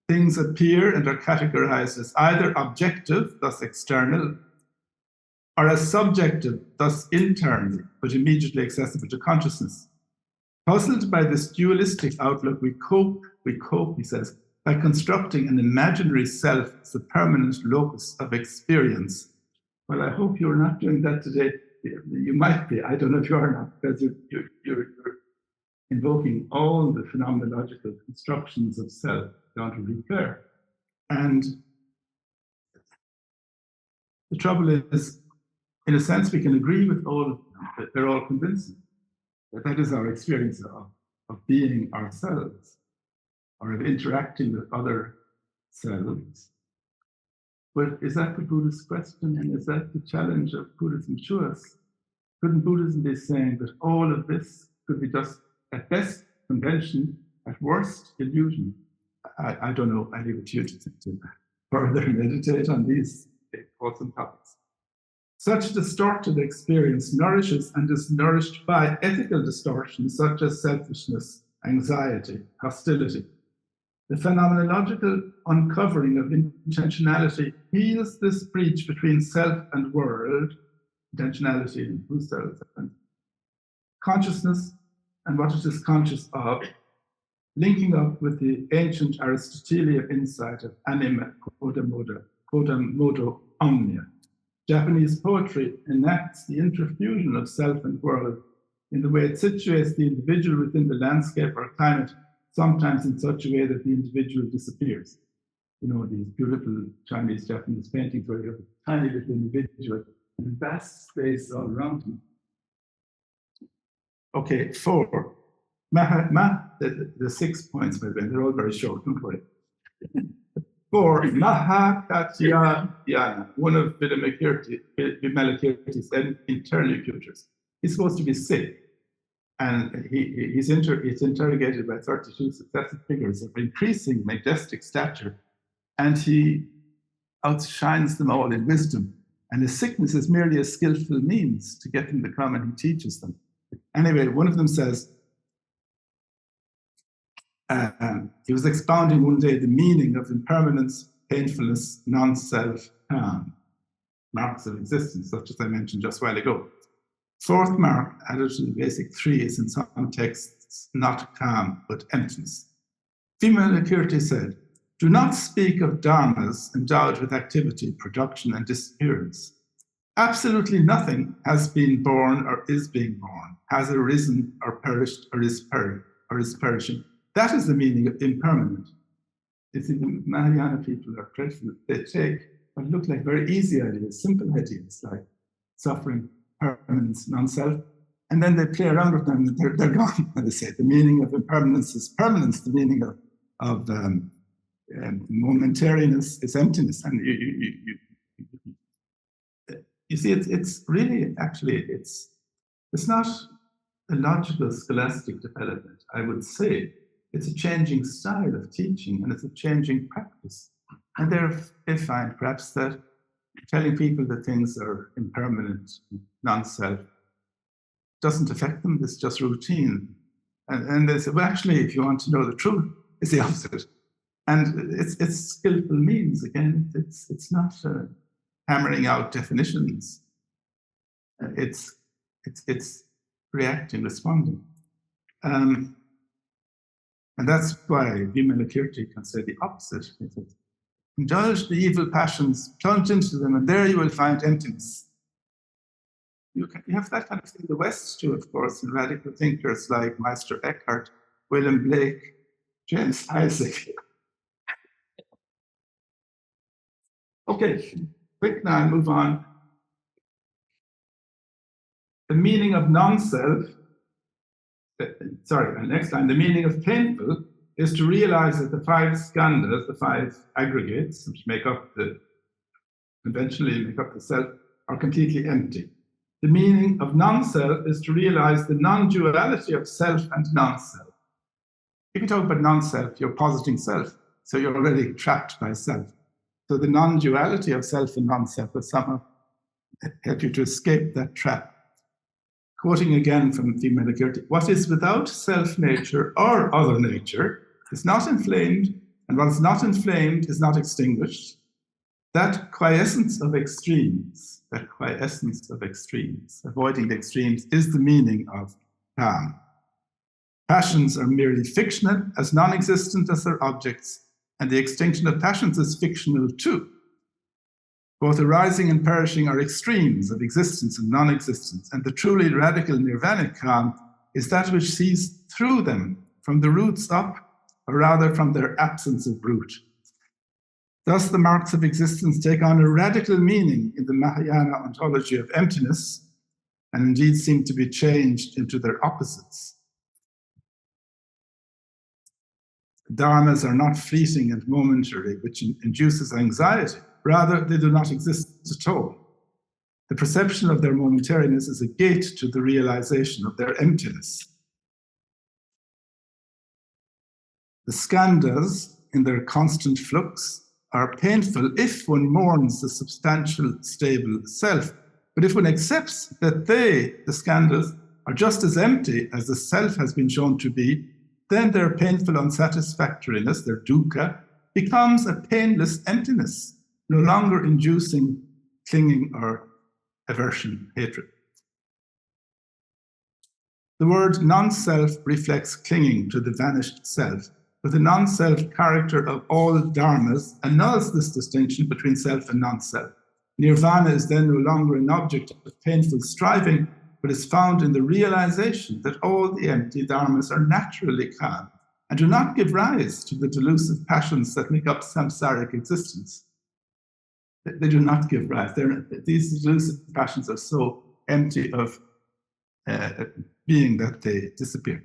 Things appear and are categorized as either objective, thus external, or as subjective, thus internal, but immediately accessible to consciousness. Puzzled by this dualistic outlook, we cope, he says, by constructing an imaginary self as a permanent locus of experience. Well, I hope you're not doing that today. You might be. I don't know if you are not, because you're invoking all the phenomenological constructions of self down to repair. And the trouble is, in a sense, we can agree with all of them, that they're all convincing. That is our experience of being ourselves, or of interacting with other selves. But is that the Buddhist question? And is that the challenge of Buddhism to us? Couldn't Buddhism be saying that all of this could be just, at best, convention, at worst, illusion? I don't know. I leave it to you to further meditate on these important topics. Such distorted experience nourishes and is nourished by ethical distortions such as selfishness, anxiety, hostility. The phenomenological uncovering of intentionality heals this breach between self and world, intentionality in whose self, and consciousness and what it is conscious of, linking up with the ancient Aristotelian insight of anima quodam modo omnia. Japanese poetry enacts the interfusion of self and world in the way it situates the individual within the landscape or climate, sometimes in such a way that the individual disappears. You know, these beautiful Chinese, Japanese paintings where you have a tiny little individual in vast space all around him. Okay, 4. The 6 points, my friend, they're all very short, don't worry. 4, Mahakatyayana, one of Vimalakirti's interlocutors. He's supposed to be sick, and he's interrogated by 32 successive figures of increasing majestic stature, and he outshines them all in wisdom. And his sickness is merely a skillful means to get them to come, and he teaches them. Anyway, one of them says, he was expounding one day the meaning of impermanence, painfulness, non-self, calm, marks of existence, such as I mentioned just a while ago. Fourth mark, added to the basic 3, is in some texts not calm, but emptiness. Vimalakirti said, do not speak of dharmas endowed with activity, production, and disappearance. Absolutely nothing has been born or is being born, has arisen or perished or is perishing. That is the meaning of impermanent. You see, the Mahayana people are dreadful. They take what look like very easy ideas, simple ideas like suffering, permanence, non-self, and then they play around with them and they're gone. And they say the meaning of impermanence is permanence, the meaning of momentariness is emptiness. And you see, it's really, actually, it's not a logical scholastic development, I would say. It's a changing style of teaching, and it's a changing practice. And they find perhaps that telling people that things are impermanent, non-self, doesn't affect them. It's just routine. And they say, well, actually, if you want to know the truth, it's the opposite. And it's skillful means. Again, it's not hammering out definitions. It's reacting, responding. And that's why Vimalakirti can say the opposite. He says, indulge the evil passions, plunge into them, and there you will find emptiness. You have that kind of thing in the West too, of course, in radical thinkers like Meister Eckhart, William Blake, James Isaac. Okay, quick now, move on. The meaning of non-self, next line, the meaning of painful is to realize that the 5 skandhas, the 5 aggregates, which conventionally make up the self, are completely empty. The meaning of non-self is to realize the non-duality of self and non-self. If you talk about non-self, you're positing self, so you're already trapped by self. So the non-duality of self and non-self will somehow help you to escape that trap. Quoting again from Vimalakirti, what is without self-nature or other nature is not inflamed, and what is not inflamed is not extinguished. That quiescence of extremes, avoiding the extremes, is the meaning of calm. Passions are merely fictional, as non-existent as their objects, and the extinction of passions is fictional too. Both arising and perishing are extremes of existence and non-existence, and the truly radical nirvanic calm is that which sees through them, from the roots up, or rather from their absence of root. Thus, the marks of existence take on a radical meaning in the Mahayana ontology of emptiness, and indeed seem to be changed into their opposites. Dharmas are not fleeting and momentary, which induces anxiety. Rather, they do not exist at all. The perception of their momentariness is a gate to the realization of their emptiness. The skandhas, in their constant flux, are painful if one mourns the substantial, stable self. But if one accepts that the skandhas, are just as empty as the self has been shown to be, then their painful unsatisfactoriness, their dukkha, becomes a painless emptiness, no longer inducing clinging or aversion, hatred. The word non-self reflects clinging to the vanished self, but the non-self character of all dharmas annuls this distinction between self and non-self. Nirvana is then no longer an object of painful striving, but is found in the realization that all the empty dharmas are naturally calm and do not give rise to the delusive passions that make up samsaric existence. They do not give rise. These delusive passions are so empty of being that they disappear.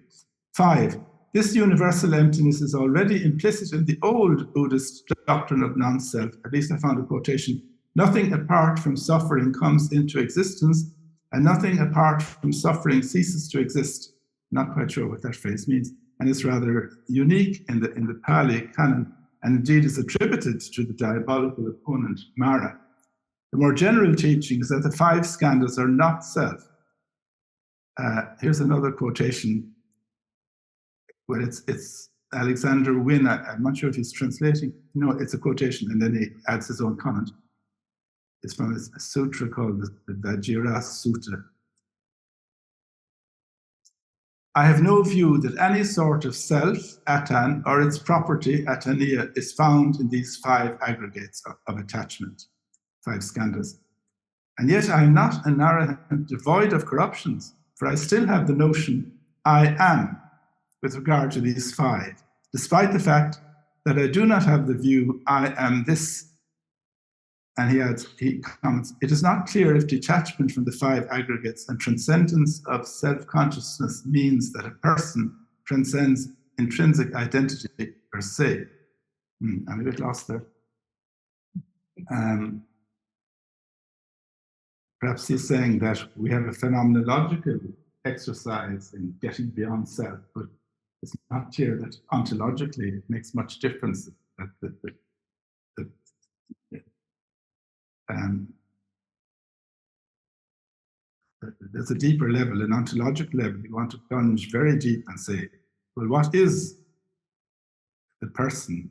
5, This universal emptiness is already implicit in the old Buddhist doctrine of non-self. At least I found a quotation. Nothing apart from suffering comes into existence, and nothing apart from suffering ceases to exist. Not quite sure what that phrase means, and it's rather unique in the Pali canon, and indeed is attributed to the diabolical opponent Mara. The more general teaching is that the 5 skandhas are not self. Here's another quotation. Well, it's Alexander Wynne. I'm not sure if he's translating. No, it's a quotation, and then he adds his own comment. It's from a sutra called the Vajira Sutta. I have no view that any sort of self, atan, or its property, ataniya, is found in these 5 aggregates of attachment, 5 skandhas. And yet I am not an arahant devoid of corruptions, for I still have the notion I am with regard to these 5, despite the fact that I do not have the view I am this. And he comments, it is not clear if detachment from the 5 aggregates and transcendence of self-consciousness means that a person transcends intrinsic identity per se. I'm a bit lost there. Perhaps he's saying that we have a phenomenological exercise in getting beyond self, but it's not clear that ontologically it makes much difference there's a deeper level, an ontological level. You want to plunge very deep and say, well, what is the person?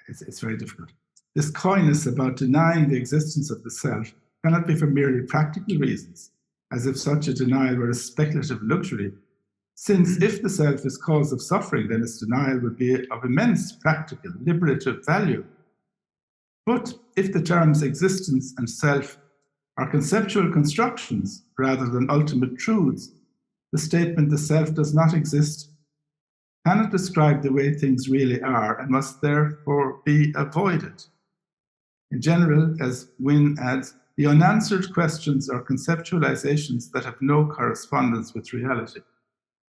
It's very difficult. This coyness about denying the existence of the self cannot be for merely practical reasons, as if such a denial were a speculative luxury, since if the self is cause of suffering, then its denial would be of immense practical, liberative value. But if the terms existence and self are conceptual constructions rather than ultimate truths, the statement the self does not exist cannot describe the way things really are and must therefore be avoided. In general, as Wynne adds, the unanswered questions are conceptualizations that have no correspondence with reality.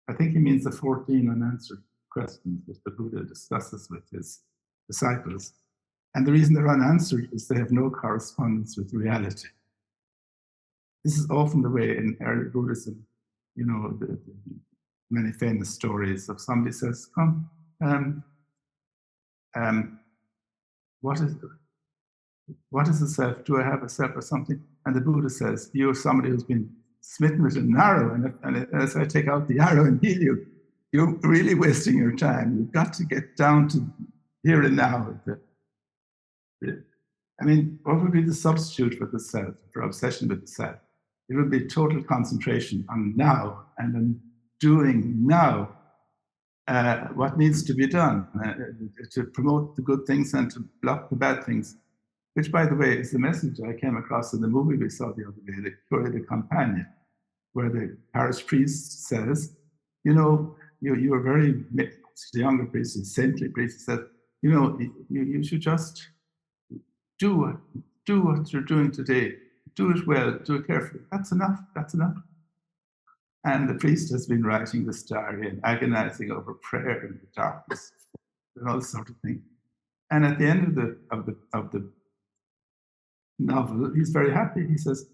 I think he means the 14 unanswered questions that the Buddha discusses with his disciples. And the reason they're unanswered is they have no correspondence with reality. This is often the way in early Buddhism, you know, the many famous stories of somebody says, come, what is the self? Do I have a self or something? And the Buddha says, you're somebody who's been smitten with an arrow, and as I take out the arrow and heal you, you're really wasting your time. You've got to get down to here and now. I mean, what would be the substitute for the self, for obsession with the self? It would be total concentration on now and on doing now what needs to be done to promote the good things and to block the bad things, which, by the way, is the message I came across in the movie we saw the other day, the Cure de Campagne, where the parish priest says, you know, you are very, the younger priest, the saintly priest, said, you know, you should just do what you're doing today. Do it well, do it carefully. That's enough, that's enough. And the priest has been writing this diary and agonizing over prayer in the darkness and all this sort of thing. And at the end of the novel, he's very happy. He says,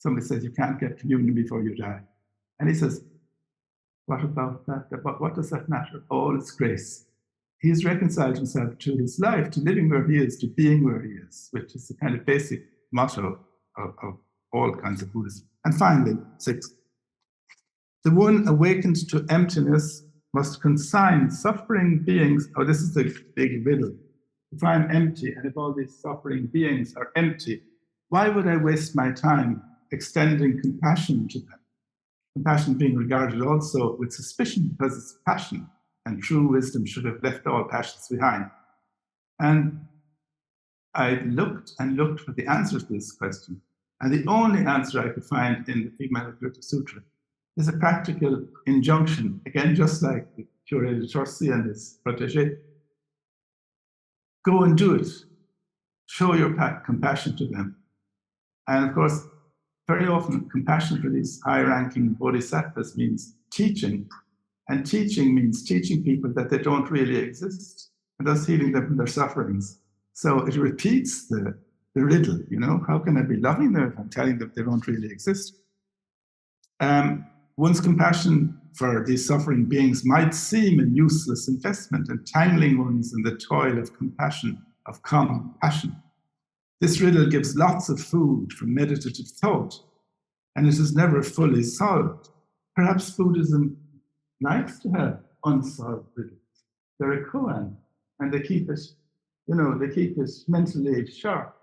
somebody says, you can't get communion before you die. And he says, what about that? What does that matter? All is grace. He's reconciled himself to his life, to living where he is, to being where he is, which is the kind of basic motto of all kinds of Buddhism. And finally, 6, the one awakened to emptiness must consign suffering beings. Oh, this is the big riddle. If I'm empty, and if all these suffering beings are empty, why would I waste my time extending compassion to them? Compassion being regarded also with suspicion because it's passion, and true wisdom should have left all passions behind. And I looked and looked for the answer to this question, and the only answer I could find in the Apophatic Sutra is a practical injunction, again, just like the Cure de Torsi and his protege. Go and do it. Show your compassion to them. And of course, very often compassion for these high-ranking bodhisattvas means teaching. And teaching means teaching people that they don't really exist, and thus healing them from their sufferings. So it repeats the riddle, how can I be loving them if I'm telling them they don't really exist? One's compassion for these suffering beings might seem a useless investment, entangling ones in the toil of compassion, of common passion. This riddle gives lots of food for meditative thought, and it is never fully solved. Perhaps Buddhism likes to have unsolved riddles. They're a koan, and they keep it, they keep it mentally sharp.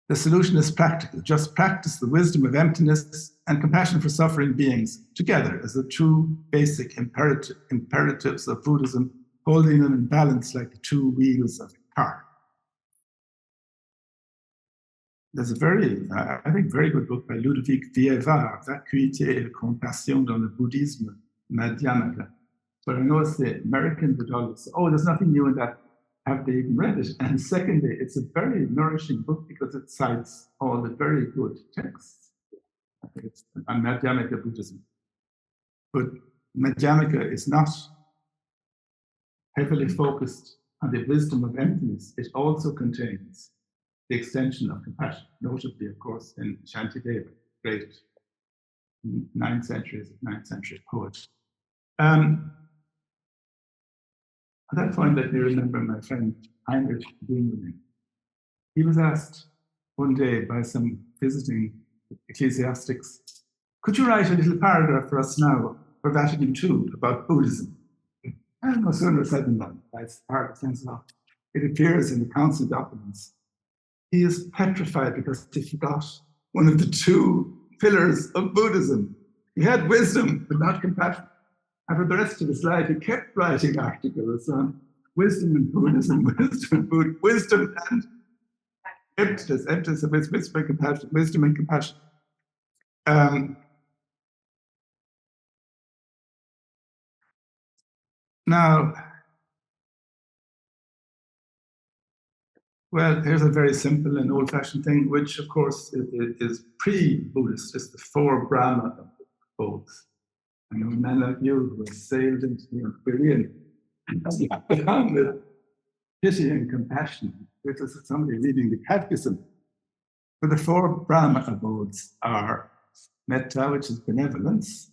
The solution is practical. Just practice the wisdom of emptiness and compassion for suffering beings together as the two basic imperatives of Buddhism, holding them in balance like the two wheels of a car. There's a very, I think, very good book by Ludovic Vievard, Vacuité et compassion dans le bouddhisme madhyamaka. But I know the Americans would always say, oh, there's nothing new in that. Have they even read it? And secondly, it's a very nourishing book because it cites all the very good texts. I think it's on Madhyamaka Buddhism. But Madhyamaka is not heavily focused on the wisdom of emptiness. It also contains the extension of compassion, notably, of course, in Shantideva, great 9th century poet. At that point, let me remember my friend Heinrich Blumenau. He was asked one day by some visiting ecclesiastics, could you write a little paragraph for us now for Vatican II about Buddhism? And no sooner said than done. That's part of sense of it appears in the council documents. He is petrified because he forgot one of the two pillars of Buddhism. He had wisdom, but not compassion. And for the rest of his life, he kept writing articles on wisdom and Buddhism, wisdom and emptiness of wisdom and compassion, wisdom and compassion. Now, well, here's a very simple and old-fashioned thing, which, of course, is pre-Buddhist. It's the 4 Brahma oaths. I know a man like you who has sailed into the Empyrean and begun with pity and compassion. This is somebody reading the Catechism. But the 4 Brahma abodes are metta, which is benevolence,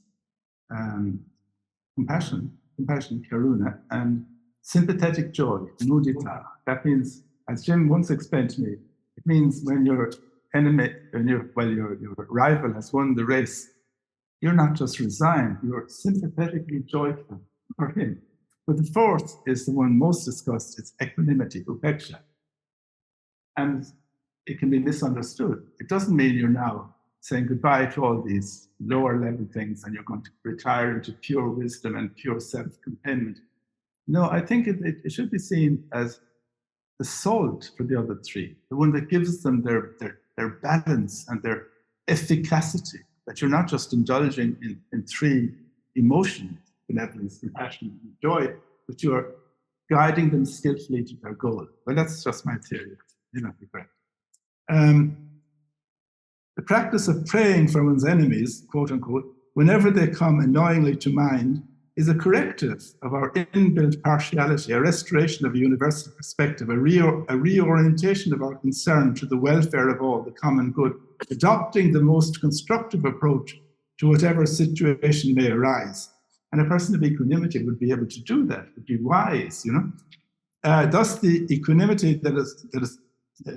compassion, karuna, and sympathetic joy, mudita. That means, as Jim once explained to me, it means when your enemy, your rival has won the race, you're not just resigned, you're sympathetically joyful for him. But the 4th is the one most discussed, it's equanimity, upeksha. And it can be misunderstood. It doesn't mean you're now saying goodbye to all these lower level things and you're going to retire into pure wisdom and pure self-containment. No, I think it should be seen as the salt for the other 3, the one that gives them their balance and their efficacity, that you're not just indulging in 3 emotions, benevolence, compassion, and joy, but you're guiding them skillfully to their goal. Well, that's just my theory. It may not be correct. The practice of praying for one's enemies, quote unquote, whenever they come annoyingly to mind, is a corrective of our inbuilt partiality, a restoration of a universal perspective, a reorientation of our concern to the welfare of all, the common good, adopting the most constructive approach to whatever situation may arise. And a person of equanimity would be able to do that, would be wise, Thus, the equanimity that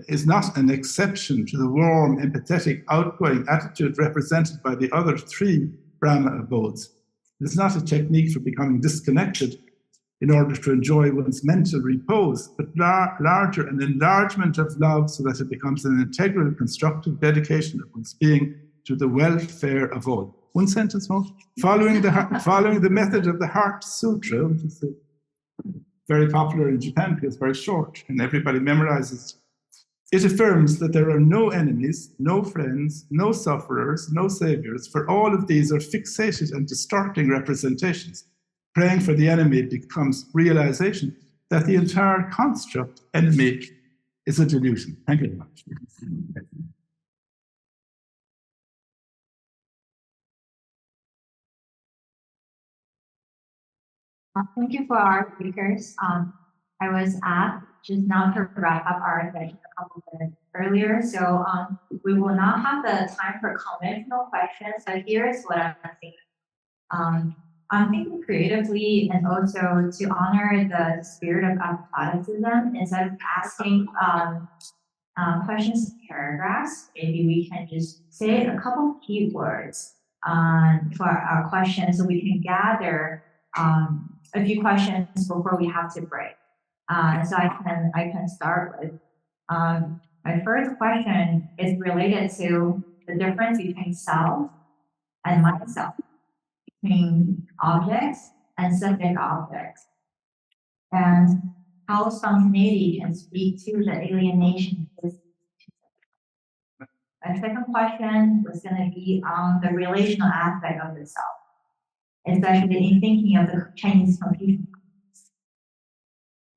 is not an exception to the warm, empathetic, outgoing attitude represented by the other 3 Brahma abodes. It's not a technique for becoming disconnected in order to enjoy one's mental repose, but larger, an enlargement of love so that it becomes an integral, constructive dedication of one's being to the welfare of all. One sentence more. Following the method of the Heart Sutra, which is very popular in Japan because it's very short and everybody memorizes it. It affirms that there are no enemies, no friends, no sufferers, no saviors, for all of these are fixated and distorting representations. Praying for the enemy becomes realization that the entire construct enemy is a delusion. Thank you very much. Thank you for our speakers. I was asked just now to wrap up our session a couple of minutes earlier, so we will not have the time for conventional questions. So here's what I'm thinking. I'm thinking creatively and also to honor the spirit of Apophaticism, instead of asking questions in paragraphs, maybe we can just say a couple of keywords for our questions so we can gather a few questions before we have to break. So I can start with my first question is related to the difference between self and myself, between objects and subject objects, and how spontaneity can speak to the alienation. My second question was going to be on the relational aspect of the self, especially in thinking of the Chinese Confucian.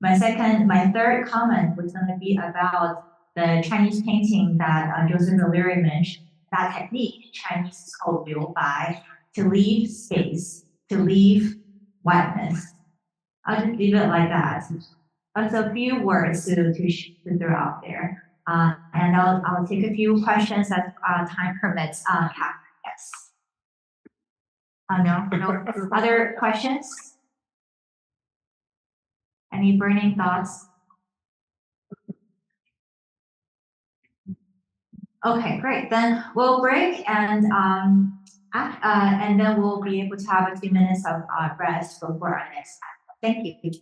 My third comment was going to be about the Chinese painting that Joseph O'Leary mentioned. That technique, Chinese is called Liu Bai, to leave space, to leave whiteness. I'll just leave it like that. That's a few words to throw out there. And I'll take a few questions as time permits. Yes. No other questions? Any burning thoughts? Okay, great. Then we'll break and then we'll be able to have a few minutes of rest before our next time. Thank you.